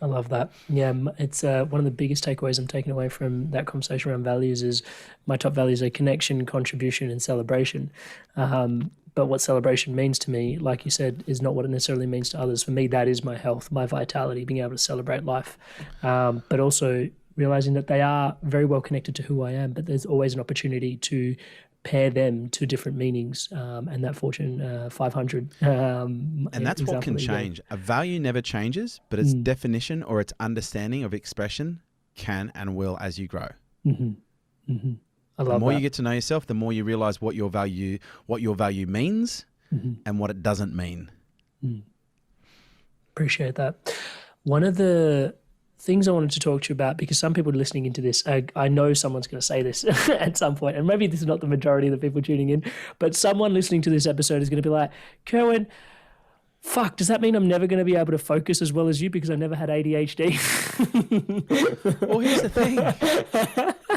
I love that. Yeah, it's one of the biggest takeaways I'm taking away from that conversation around values is my top values are connection, contribution, and celebration. But what celebration means to me, like you said, is not what it necessarily means to others. For me, that is my health, my vitality, being able to celebrate life, but also realizing that they are very well connected to who I am, but there's always an opportunity to pair them to different meanings, and that Fortune 500. And that's what can change. A value never changes, but its definition or its understanding of expression can and will as you grow. Mm-hmm. Mm-hmm. I love the more that. you get to know yourself, the more you realize what your value means and what it doesn't mean. Appreciate that. One of the things I wanted to talk to you about, because some people listening into this, I know someone's going to say this at some point, and maybe this is not the majority of the people tuning in, but someone listening to this episode is going to be like, Kerwin, fuck, does that mean I'm never going to be able to focus as well as you because I never had ADHD? Well, here's the thing.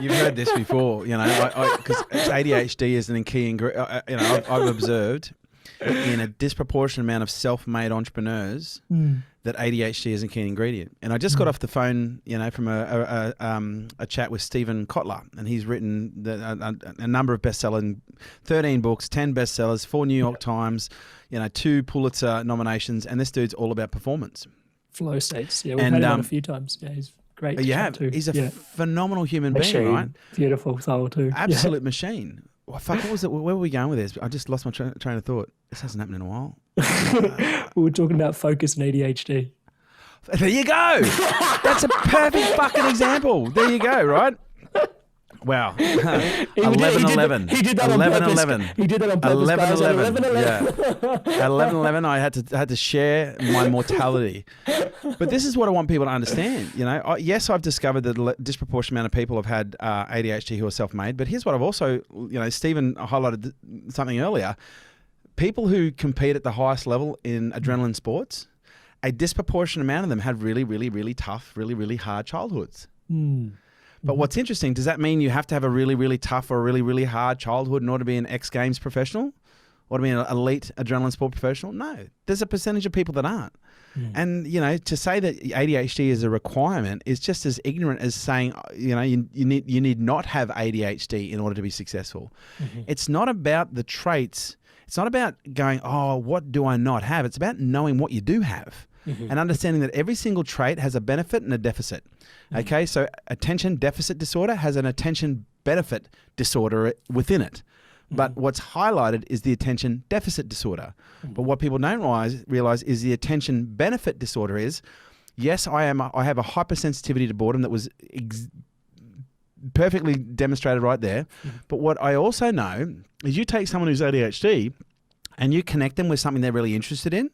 You've heard this before, because ADHD is an key ingredient. I've observed in a disproportionate amount of self-made entrepreneurs that ADHD is a key ingredient. And I just got off the phone, from a chat with Stephen Kotler, and he's written a number of bestsellers, 13 books, 10 bestsellers, 4 New York Times, 2 Pulitzer nominations, and this dude's all about performance. Flow states. Yeah, we've had him on a few times. Yeah, he's great. He's a phenomenal human being, right? Beautiful soul too. Absolute machine. Well, fuck, what was it? Where were we going with this? I just lost my train of thought. This hasn't happened in a while. We were talking about focus and ADHD. There you go. That's a perfect fucking example. There you go, right? Wow. 11-11. He did that on purpose. He did that on purpose. 11-11. Yeah. At 11-11, I had to share my mortality. But this is what I want people to understand. Yes, I've discovered that a disproportionate amount of people have had ADHD who are self-made. But here's what I've also, Stephen highlighted something earlier. People who compete at the highest level in adrenaline sports, a disproportionate amount of them had really, really, really tough, really, really hard childhoods. But what's interesting, does that mean you have to have a really, really tough or a really, really hard childhood in order to be an X Games professional? Or to be an elite adrenaline sport professional? No. There's a percentage of people that aren't. And, to say that ADHD is a requirement is just as ignorant as saying, you need not have ADHD in order to be successful. It's not about the traits. It's not about going, oh, what do I not have? It's about knowing what you do have. And understanding that every single trait has a benefit and a deficit. Okay, so attention deficit disorder has an attention benefit disorder within it. But what's highlighted is the attention deficit disorder. But what people don't realize is the attention benefit disorder is, yes, I have a hypersensitivity to boredom that was perfectly demonstrated right there. But what I also know is you take someone who's ADHD and you connect them with something they're really interested in,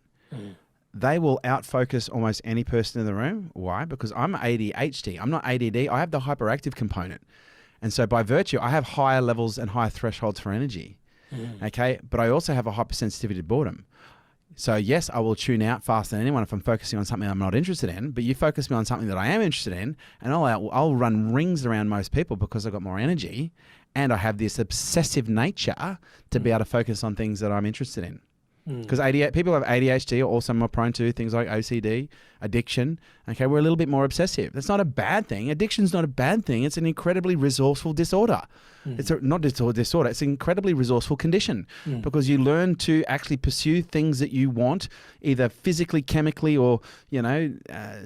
they will outfocus almost any person in the room. Why? Because I'm ADHD. I'm not ADD. I have the hyperactive component. And so by virtue, I have higher levels and higher thresholds for energy. Okay. But I also have a hypersensitivity to boredom. So yes, I will tune out faster than anyone if I'm focusing on something I'm not interested in, but you focus me on something that I am interested in and I'll run rings around most people because I've got more energy and I have this obsessive nature to be able to focus on things that I'm interested in. Because people who have ADHD are also more prone to things like OCD, addiction. Okay, we're a little bit more obsessive. That's not a bad thing. Addiction's not a bad thing. It's an incredibly resourceful disorder. It's not disorder. It's an incredibly resourceful condition because you learn to actually pursue things that you want, either physically, chemically, or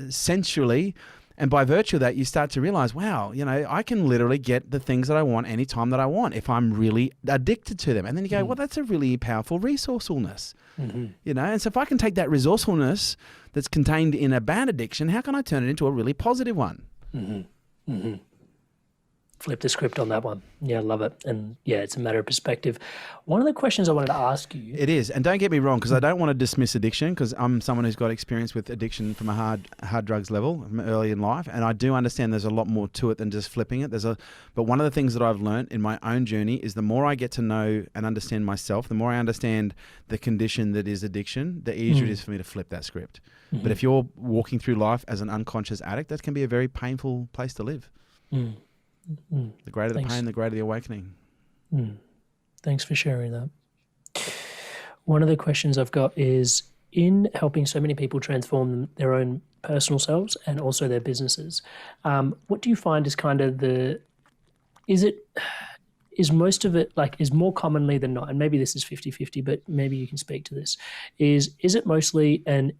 sensually. And by virtue of that, you start to realize, wow, I can literally get the things that I want anytime that I want if I'm really addicted to them. And then you go, well, that's a really powerful resourcefulness. And so if I can take that resourcefulness that's contained in a bad addiction, how can I turn it into a really positive one? Flip the script on that one. Yeah, I love it. And yeah, it's a matter of perspective. One of the questions I wanted to ask you. It is. And don't get me wrong, because I don't want to dismiss addiction, because I'm someone who's got experience with addiction from a hard drugs level early in life. And I do understand there's a lot more to it than just flipping it. But one of the things that I've learned in my own journey is the more I get to know and understand myself, the more I understand the condition that is addiction, the easier it is for me to flip that script. But if you're walking through life as an unconscious addict, that can be a very painful place to live. The greater the pain, the greater the awakening. Thanks for sharing that. One of the questions I've got is, in helping so many people transform their own personal selves and also their businesses. What do you find is kind of is most of it, like, is more commonly than not, and maybe this is 50-50, but maybe you can speak to this, is it mostly an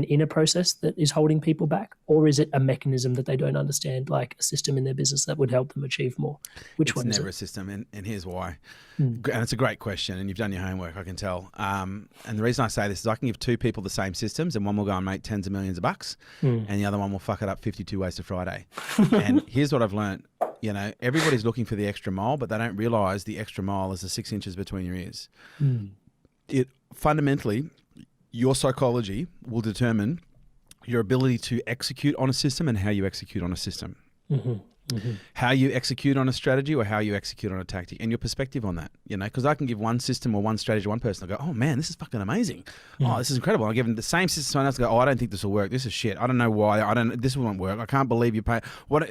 inner process that is holding people back, or is it a mechanism that they don't understand, like a system in their business that would help them achieve more? Which one is it? It's never a system, and here's why. And it's a great question, and you've done your homework, I can tell. And the reason I say this is I can give two people the same systems, and one will go and make tens of millions of bucks, and the other one will fuck it up 52 ways to Friday. And here's what I've learned. Everybody's looking for the extra mile, but they don't realize the extra mile is the 6 inches between your ears. It fundamentally, your psychology will determine your ability to execute on a system and how you execute on a system. How you execute on a strategy or how you execute on a tactic, and your perspective on that, because I can give one system or one strategy to one person. I go, oh man, this is fucking amazing. Oh, this is incredible. I give them the same system to someone else. I go, oh, I don't think this will work. This is shit. I don't know why. This won't work. I can't believe you pay. What? I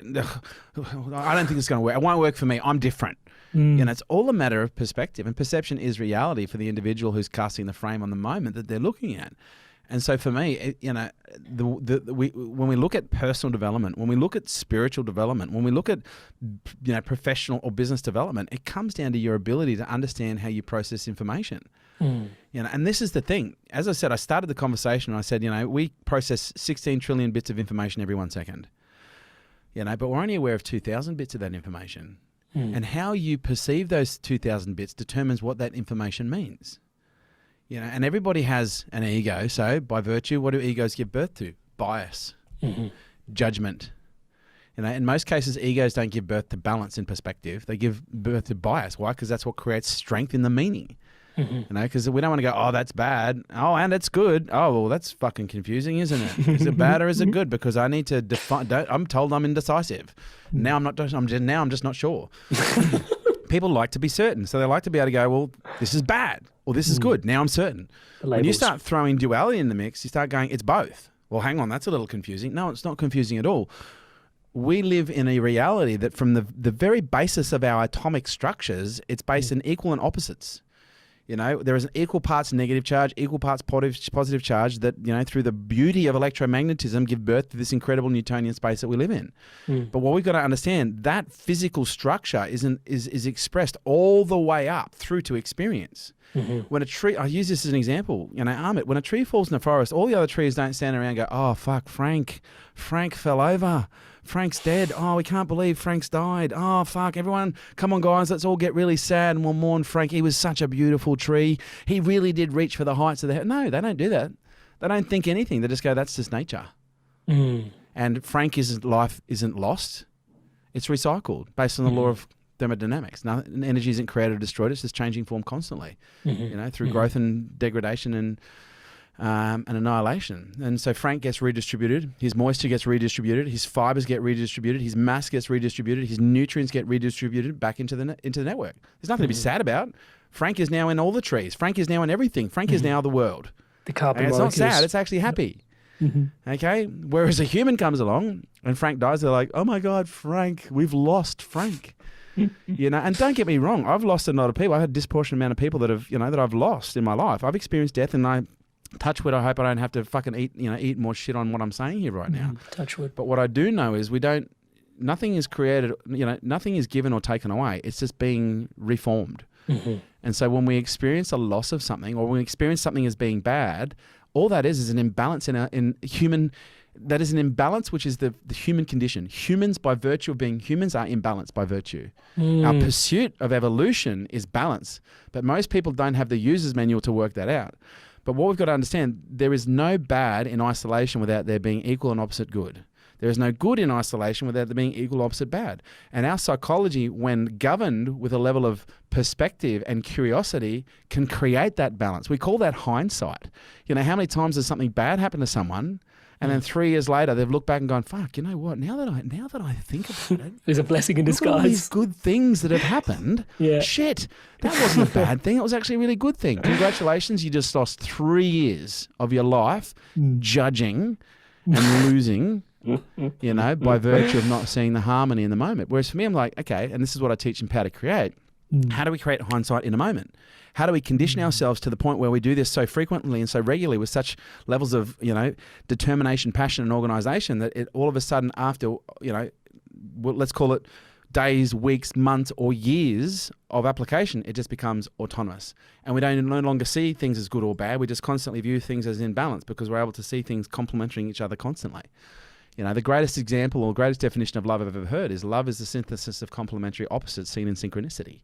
don't think it's going to work. It won't work for me. I'm different. It's all a matter of perspective, and perception is reality for the individual who's casting the frame on the moment that they're looking at. And so for me, when we look at personal development, when we look at spiritual development, when we look at professional or business development, it comes down to your ability to understand how you process information. And this is the thing. As I said, I started the conversation and I said, we process 16 trillion bits of information every 1 second. But we're only aware of 2,000 bits of that information. And how you perceive those 2,000 bits determines what that information means. And everybody has an ego. So by virtue, what do egos give birth to? Bias, judgment. In most cases, egos don't give birth to balance and perspective. They give birth to bias. Why? Because that's what creates strength in the meaning. Because we don't want to go, oh, that's bad. Oh, and it's good. Oh, well, that's fucking confusing, isn't it? Is it bad or is it good? Because I need to define. I'm told I'm indecisive. Now I'm not. I'm just not sure. People like to be certain, so they like to be able to go, well, this is bad, or this is good. Now I'm certain. When you start throwing duality in the mix, you start going, it's both. Well, hang on, that's a little confusing. No, it's not confusing at all. We live in a reality that from the very basis of our atomic structures, it's based in equal and opposites. There is an equal parts negative charge, equal parts positive charge that, through the beauty of electromagnetism give birth to this incredible Newtonian space that we live in. But what we've got to understand, that physical structure is expressed all the way up through to experience. When a tree, I use this as an example, Amrit, when a tree falls in the forest, all the other trees don't stand around and go, oh, fuck, Frank fell over. Frank's dead. Oh, we can't believe Frank's died. Oh, fuck. Everyone, come on, guys. Let's all get really sad and we'll mourn Frank. He was such a beautiful tree. He really did reach for the heights of the... No, they don't do that. They don't think anything. They just go, that's just nature. And Frank's life isn't lost. It's recycled based on the law of thermodynamics. Energy isn't created or destroyed. It's just changing form constantly, through growth and degradation and annihilation. And so Frank gets redistributed, his moisture gets redistributed, his fibers get redistributed, his mass gets redistributed, his nutrients get redistributed back into the network. There's nothing to be sad about. Frank is now in all the trees. Frank is now in everything. Frank is now the world. The carbon and it's molecules. not sad, it's actually happy. Okay? Whereas a human comes along and Frank dies, they're like, oh my God, Frank, we've lost Frank. And don't get me wrong, I've lost a lot of people. I've had a disproportionate amount of people that have, that I've lost in my life. I've experienced death, and I touch wood, I hope I don't have to fucking eat more shit on what I'm saying here right now. Touch wood. But what I do know is nothing is created, nothing is given or taken away. It's just being reformed. And so when we experience a loss of something, or when we experience something as being bad, all that is an imbalance in human. That is an imbalance, which is the human condition. Humans, by virtue of being humans, are imbalanced by virtue. Our pursuit of evolution is balance, but most people don't have the user's manual to work that out. But what we've got to understand, there is no bad in isolation without there being equal and opposite good. There is no good in isolation without there being equal opposite bad. And our psychology, when governed with a level of perspective and curiosity, can create that balance. We call that hindsight. How many times has something bad happened to someone, and then 3 years later they've looked back and gone, fuck, you know what, now that I think about it, there's a blessing in disguise. Look at all these good things that have happened. Shit, that wasn't a bad thing. It was actually a really good thing. Congratulations, you just lost 3 years of your life judging and losing, by virtue of not seeing the harmony in the moment. Whereas for me, I'm like, okay, and this is what I teach in Power to Create. How do we create hindsight in a moment? How do we condition ourselves to the point where we do this so frequently and so regularly with such levels of, determination, passion, and organization that it all of a sudden after, let's call it days, weeks, months, or years of application, it just becomes autonomous. And we don't no longer see things as good or bad. We just constantly view things as in balance because we're able to see things complementing each other constantly. The greatest example or greatest definition of love I've ever heard is love is the synthesis of complementary opposites seen in synchronicity.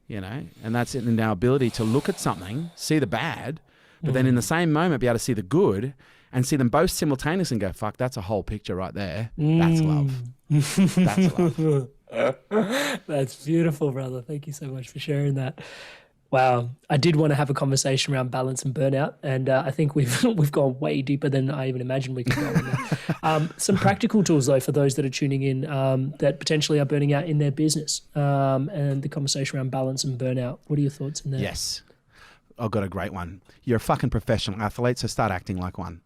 And that's in our ability to look at something, see the bad, but then in the same moment be able to see the good and see them both simultaneously and go, fuck, that's a whole picture right there. That's love. That's love. That's beautiful, brother. Thank you so much for sharing that. Wow. I did want to have a conversation around balance and burnout, and I think we've gone way deeper than I even imagined we could go in there. Some practical tools, though, for those that are tuning in that potentially are burning out in their business, and the conversation around balance and burnout. What are your thoughts in there? Yes. I've got a great one. You're a fucking professional athlete, so start acting like one.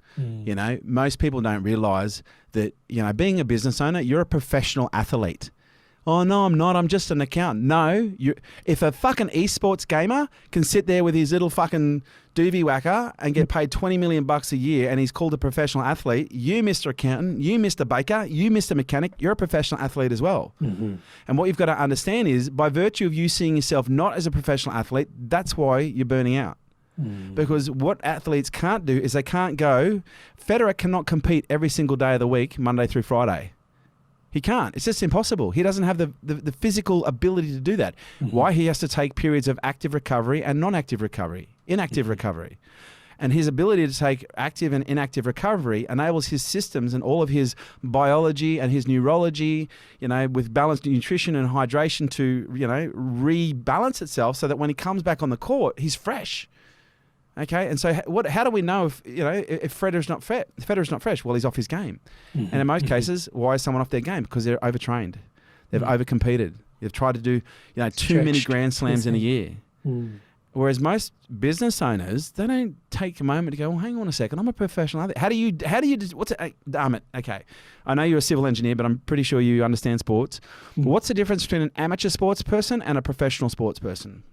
Most people don't realize that, being a business owner, you're a professional athlete. Oh, no, I'm not. I'm just an accountant. No, if a fucking esports gamer can sit there with his little fucking doobie whacker and get paid $20 million a year and he's called a professional athlete, you, Mr. Accountant, you, Mr. Baker, you, Mr. Mechanic, you're a professional athlete as well. And what you've got to understand is by virtue of you seeing yourself not as a professional athlete, that's why you're burning out. Because what athletes can't do is they can't go, Federer cannot compete every single day of the week, Monday through Friday. He can't. It's just impossible. He doesn't have the physical ability to do that. Why? He has to take periods of active recovery and non-active recovery, inactive recovery. And his ability to take active and inactive recovery enables his systems and all of his biology and his neurology, with balanced nutrition and hydration to, rebalance itself so that when he comes back on the court, he's fresh. Okay, and so how do we know if Federer's not fresh? Well, he's off his game. And in most cases, why is someone off their game? Because they're overtrained. They've overcompeted. They've tried to do too many Grand Slams in a year. Whereas most business owners, they don't take a moment to go, well, hang on a second, I'm a professional athlete. How do you what's it? Amit, okay. I know you're a civil engineer, but I'm pretty sure you understand sports. What's the difference between an amateur sports person and a professional sports person?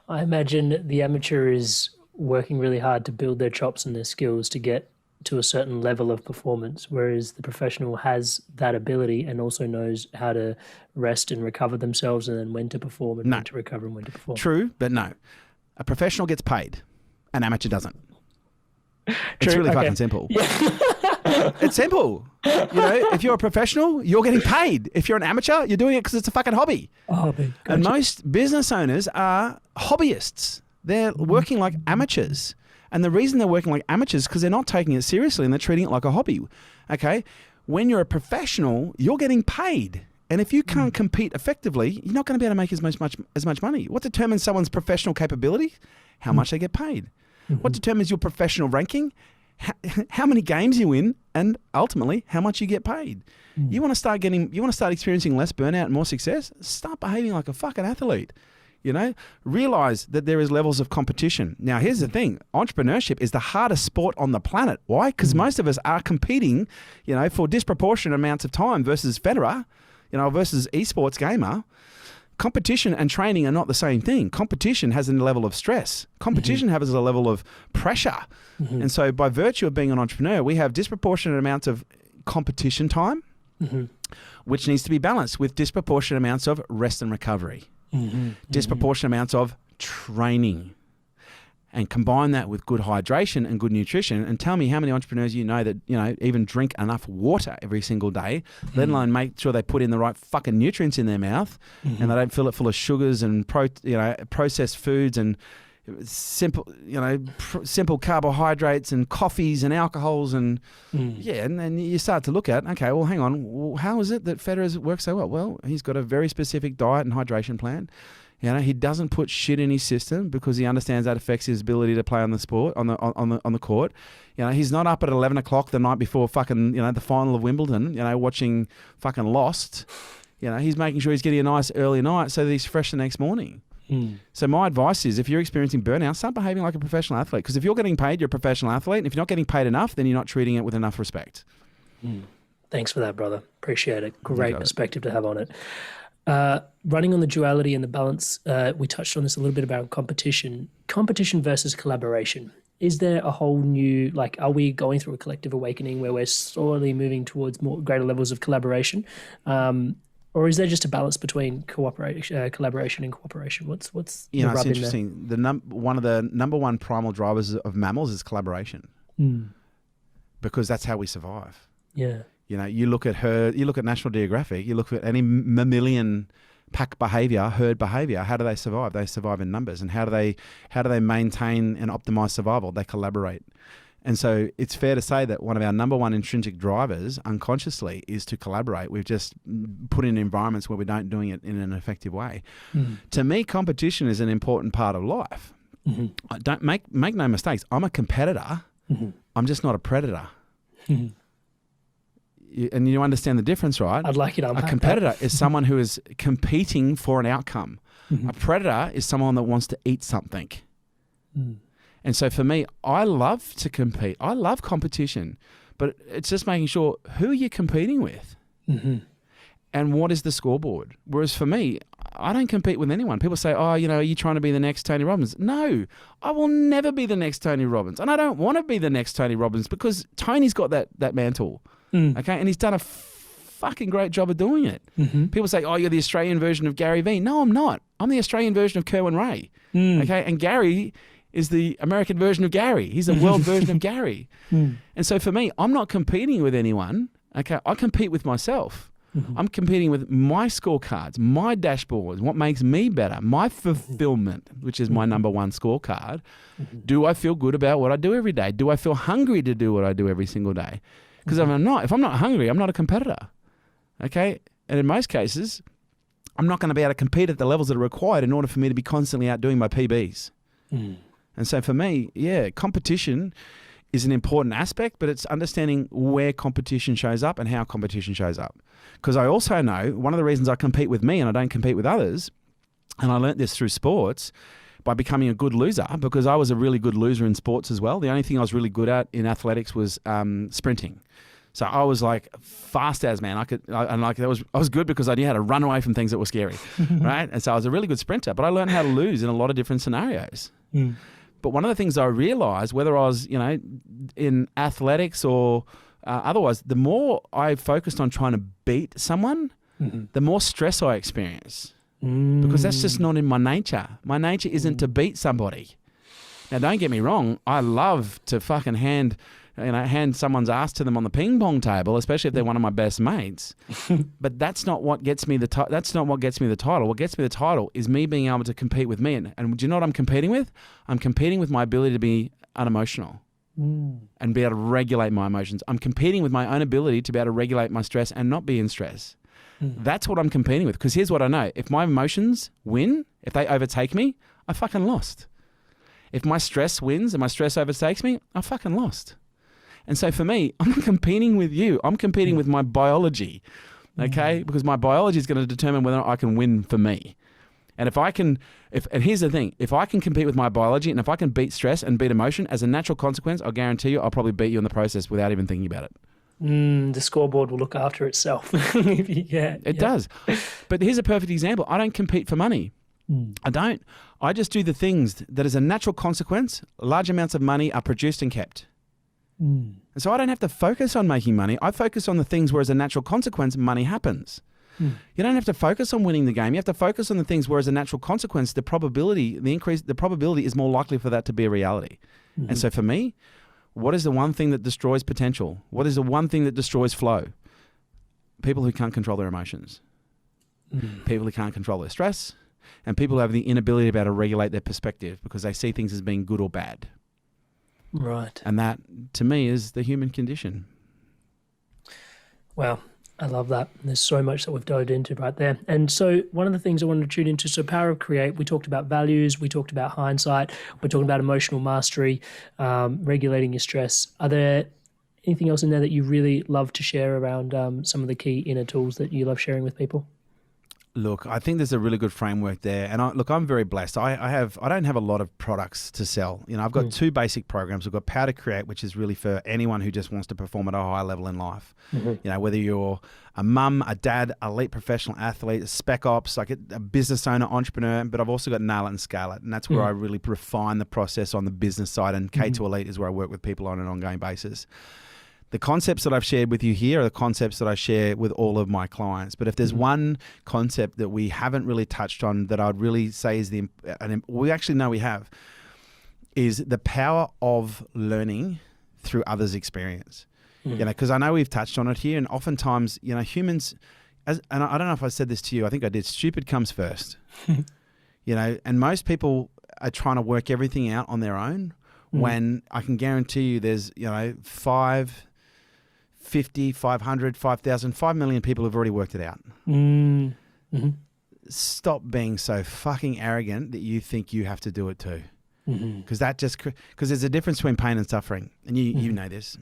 I imagine the amateur is working really hard to build their chops and their skills to get to a certain level of performance, whereas the professional has that ability and also knows how to rest and recover themselves and then when to perform and when to recover and when to perform. True, but no. A professional gets paid. An amateur doesn't. It's really fucking simple. Yeah. It's simple. If you're a professional, you're getting paid. If you're an amateur, you're doing it because it's a fucking hobby. Gotcha. And most business owners are hobbyists. They're working like amateurs. And the reason they're working like amateurs is because they're not taking it seriously and they're treating it like a hobby. Okay? When you're a professional, you're getting paid. And if you can't compete effectively, you're not going to be able to make as much money. What determines someone's professional capability? How much they get paid. What determines your professional ranking? How many games you win, and ultimately how much you get paid. You want to start experiencing less burnout and more success? Start behaving like a fucking athlete. Realize that there is levels of competition. Now, here's the thing. Entrepreneurship is the hardest sport on the planet. Why? Because most of us are competing, for disproportionate amounts of time versus Federer, versus esports gamer. Competition and training are not the same thing. Competition has a level of stress. Competition has a level of pressure. And so by virtue of being an entrepreneur, we have disproportionate amounts of competition time, which needs to be balanced with disproportionate amounts of rest and recovery. Disproportionate amounts of training, and combine that with good hydration and good nutrition, and tell me how many entrepreneurs that even drink enough water every single day, let alone make sure they put in the right fucking nutrients in their mouth and they don't fill it full of sugars and processed foods and simple simple carbohydrates and coffees and alcohols and and then you start to look at, okay, well, hang on, how is it that Federer works so well? Well, he's got a very specific diet and hydration plan. He doesn't put shit in his system because he understands that affects his ability to play on the sport on the court. He's not up at 11 o'clock the night before fucking the final of Wimbledon, watching fucking Lost. He's making sure he's getting a nice early night so that he's fresh the next morning. So my advice is, if you're experiencing burnout, start behaving like a professional athlete. Because if you're getting paid, you're a professional athlete. And if you're not getting paid enough, then you're not treating it with enough respect. Thanks for that, brother. Appreciate it. Great perspective to have on it. Running on the duality and the balance, we touched on this a little bit about competition versus collaboration. Is there a whole new, like, are we going through a collective awakening where we're slowly moving towards more greater levels of collaboration? Or is there just a balance between collaboration and cooperation? What's the rub it's in interesting. One of the number one primal drivers of mammals is collaboration, because that's how we survive. Yeah. You look at National Geographic, you look at any mammalian pack behaviour, herd behaviour. How do they survive? They survive in numbers. And how do they maintain and optimize survival? They collaborate. And so it's fair to say that one of our number one intrinsic drivers, unconsciously, is to collaborate. We've just put in environments where we don't doing it in an effective way. To me, competition is an important part of life. I don't make no mistakes. I'm a competitor. I'm just not a predator. And you understand the difference, right? I'd like you to unpack A competitor is someone who is competing for an outcome. A predator is someone that wants to eat something. And so for me, I love to compete. I love competition, but it's just making sure who you're competing with and what is the scoreboard. Whereas for me, I don't compete with anyone. People say, are you trying to be the next Tony Robbins? No, I will never be the next Tony Robbins. And I don't want to be the next Tony Robbins because Tony's got that mantle. Okay. And he's done a fucking great job of doing it. People say, you're the Australian version of Gary Vee. No, I'm not. I'm the Australian version of Kerwin Rae. Okay. And Gary is the American version of Gary. He's the world version of Gary. And so for me, I'm not competing with anyone. Okay. I compete with myself. I'm competing with my scorecards, my dashboards, what makes me better, my fulfillment, which is my number one scorecard. Do I feel good about what I do every day? Do I feel hungry to do what I do every single day? Because if I'm not hungry, I'm not a competitor. Okay. And in most cases, I'm not going to be able to compete at the levels that are required in order for me to be constantly outdoing my PBs. And so for me, competition is an important aspect, but it's understanding where competition shows up and how competition shows up. Because I also know one of the reasons I compete with me and I don't compete with others, and I learnt this through sports, by becoming a good loser, because I was a really good loser in sports as well. The only thing I was really good at in athletics was sprinting. So I was like fast as man. I was good because I knew how to run away from things that were scary, right? And so I was a really good sprinter. But I learned how to lose in a lot of different scenarios. But one of the things I realized, whether I was in athletics or otherwise, the more I focused on trying to beat someone, the more stress I experienced. Because that's just not in my nature. My nature isn't to beat somebody. Now, don't get me wrong. I love to fucking hand someone's ass to them on the ping pong table, especially if they're one of my best mates. But that's not what gets me the that's not what gets me the title. What gets me the title is me being able to compete with me. And do you know what I'm competing with? I'm competing with my ability to be unemotional and be able to regulate my emotions. I'm competing with my own ability to be able to regulate my stress and not be in stress. That's what I'm competing with. Because here's what I know. If my emotions win, if they overtake me, I fucking lost. If my stress wins and my stress overtakes me, I fucking lost. And so for me, I'm not competing with you. I'm competing with my biology, okay? Because my biology is going to determine whether I can win for me. And and here's the thing, if I can compete with my biology and if I can beat stress and beat emotion, as a natural consequence, I'll guarantee you I'll probably beat you in the process without even thinking about it. The scoreboard will look after itself. It does. But here's a perfect example. I don't compete for money. I don't. I just do the things that as a natural consequence, large amounts of money are produced and kept. And so I don't have to focus on making money. I focus on the things where as a natural consequence, money happens. You don't have to focus on winning the game. You have to focus on the things where as a natural consequence, the probability is more likely for that to be a reality. And so for me, what is the one thing that destroys potential? What is the one thing that destroys flow? People who can't control their emotions. People who can't control their stress. And people who have the inability to be able to regulate their perspective because they see things as being good or bad. Right. And that, to me, is the human condition. Wow. I love that. There's so much that we've dove into right there. And so one of the things I wanted to tune into, so Power of Create, we talked about values, we talked about hindsight, we're talking about emotional mastery, regulating your stress. Are there anything else in there that you really love to share around some of the key inner tools that you love sharing with people? Look, I think there's a really good framework there, and I'm very blessed. I don't have a lot of products to sell. I've got two basic programs. We've got Power to Create, which is really for anyone who just wants to perform at a high level in life. Whether you're a mum, a dad, elite professional athlete, a spec ops, like a business owner, entrepreneur. But I've also got Nail It and Scale It, and that's where I really refine the process on the business side. And K to Elite is where I work with people on an ongoing basis. The concepts that I've shared with you here are the concepts that I share with all of my clients. But if there's one concept that we haven't really touched on that I'd really say is and we actually know we have, is the power of learning through others' experience. Because I know we've touched on it here, and oftentimes, humans, and I don't know if I said this to you, I think I did, stupid comes first. And most people are trying to work everything out on their own when I can guarantee you there's, 50, 500, 5,000, 5 million people have already worked it out. Stop being so fucking arrogant that you think you have to do it too. Because there's a difference between pain and suffering. And you know this.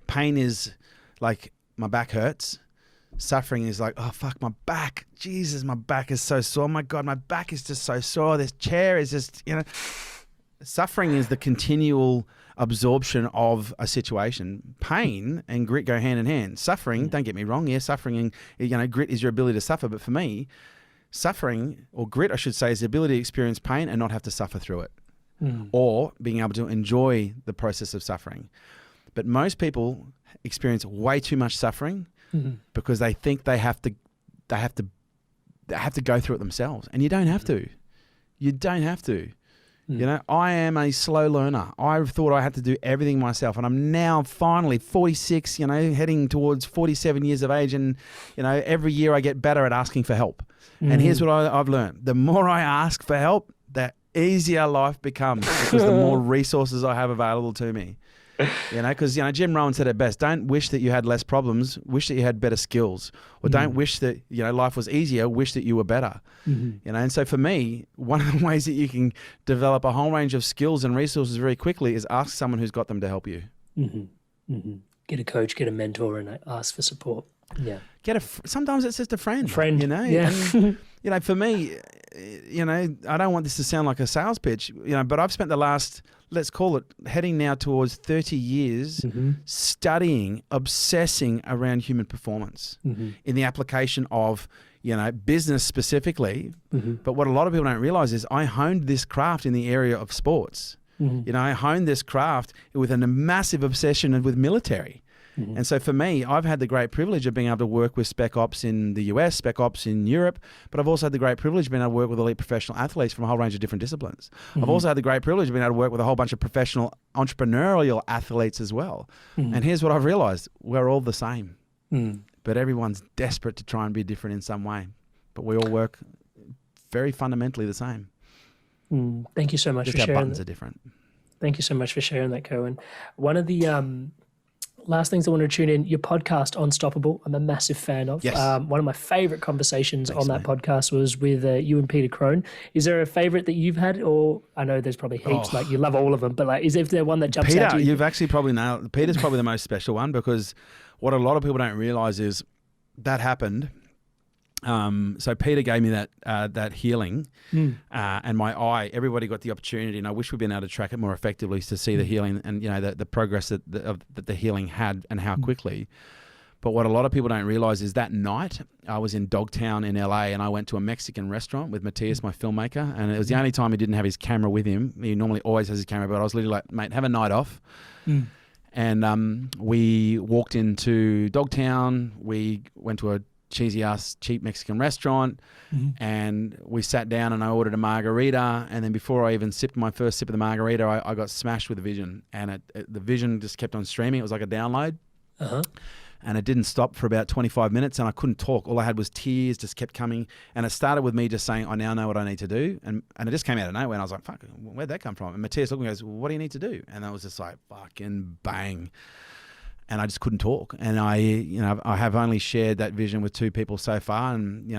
Pain is like my back hurts. Suffering is like, oh, fuck, my back. Jesus, my back is so sore. Oh my God, my back is just so sore. This chair is just, Suffering is the continual absorption of a situation. Pain and grit go hand in hand. Suffering, don't get me wrong, suffering and grit is your ability to suffer. But for me, suffering, or grit I should say, is the ability to experience pain and not have to suffer through it. Or being able to enjoy the process of suffering. But most people experience way too much suffering because they think they have to go through it themselves. And you don't have to. You don't have to. I am a slow learner. I thought I had to do everything myself, and I'm now finally 46, heading towards 47 years of age, and, every year I get better at asking for help. And here's what I've learned. The more I ask for help, the easier life becomes because the more resources I have available to me. Because, Jim Rohn said it best, don't wish that you had less problems, wish that you had better skills. Or don't wish that, life was easier, wish that you were better. And so for me, one of the ways that you can develop a whole range of skills and resources very quickly is ask someone who's got them to help you. Get a coach, get a mentor, and ask for support. Yeah. Sometimes it's just a friend. Yeah. And, for me, I don't want this to sound like a sales pitch, but I've spent the last, let's call it, heading now towards 30 years studying, obsessing around human performance in the application of, business specifically. But what a lot of people don't realize is I honed this craft in the area of sports. I honed this craft with a massive obsession with military. And so for me, I've had the great privilege of being able to work with spec ops in the US, spec ops in Europe, but I've also had the great privilege of being able to work with elite professional athletes from a whole range of different disciplines. I've also had the great privilege of being able to work with a whole bunch of professional entrepreneurial athletes as well. And here's what I've realized. We're all the same, but everyone's desperate to try and be different in some way. But we all work very fundamentally the same. Thank you so much Just for our sharing buttons that. are different. Thank you so much for sharing that, Kerwin. One of the last things I want to tune in, your podcast, Unstoppable, I'm a massive fan of. Yes. One of my favorite conversations on that podcast was with you and Peter Crone. Is there a favorite that you've had? Or I know there's probably heaps, like you love all of them, but is there one that jumps out to you? You've actually probably nailed it. Peter's probably the most special one because what a lot of people don't realize is that happened. So Peter gave me that healing and my eye, everybody got the opportunity, and I wish we'd been able to track it more effectively to see the healing and, the progress that the healing had and how quickly. But what a lot of people don't realize is that night I was in Dogtown in LA and I went to a Mexican restaurant with Matthias, my filmmaker, and it was the only time he didn't have his camera with him. He normally always has his camera, but I was literally like, mate, have a night off. And we walked into Dogtown. We went to a cheesy ass cheap Mexican restaurant and we sat down and I ordered a margarita, and then before I even sipped my first sip of the margarita, I got smashed with the vision, and the vision just kept on streaming. It was like a download. And it didn't stop for about 25 minutes and I couldn't talk. All I had was tears, just kept coming. And it started with me just saying, I now know what I need to do. And it just came out of nowhere. And I was like, fuck, where'd that come from? And Matthias looked at me and goes, well, what do you need to do? And that was just like, fucking bang. And I just couldn't talk. And I have only shared that vision with 2 people so far. And,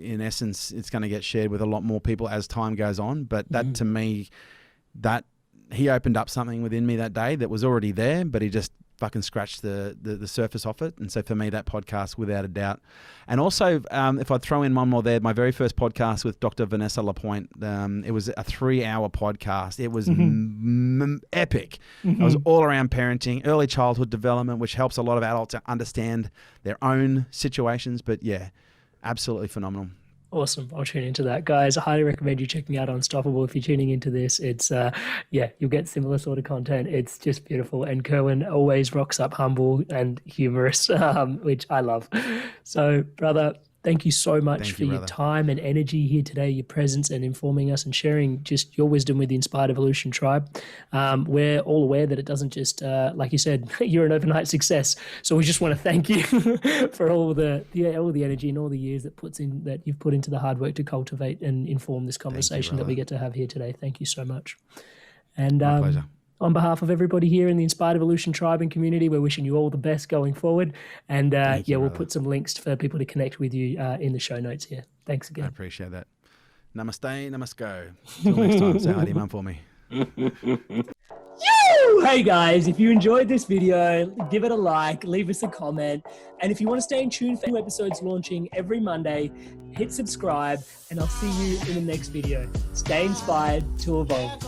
in essence, it's going to get shared with a lot more people as time goes on. But that to me, that he opened up something within me that day that was already there, but he just fucking scratched the surface off it. And so for me, that podcast, without a doubt. And also, if I throw in one more there, my very first podcast with Dr. Vanessa Lapointe, it was a 3-hour podcast. It was epic. It was all around parenting, early childhood development, which helps a lot of adults to understand their own situations. But yeah, absolutely phenomenal. Awesome. I'll tune into that. Guys, I highly recommend you checking out Unstoppable if you're tuning into this. It's, you'll get similar sort of content. It's just beautiful. And Kerwin always rocks up humble and humorous, which I love. So, brother, thank you so much for your time and energy here today, your presence and informing us and sharing just your wisdom with the Inspired Evolution tribe. We're all aware that it doesn't just, like you said, you're an overnight success. So we just want to thank you for all the energy and all the years that you've put into the hard work to cultivate and inform this conversation that we get to have here today. Thank you so much. And my pleasure. On behalf of everybody here in the Inspired Evolution tribe and community, we're wishing you all the best going forward. And we'll put some links for people to connect with you in the show notes here. Thanks again. I appreciate that. Namaste, namasko. Until next time, say hi to your mum for me. Hey guys, if you enjoyed this video, give it a like, leave us a comment. And if you want to stay in tune for new episodes launching every Monday, hit subscribe and I'll see you in the next video. Stay inspired to evolve.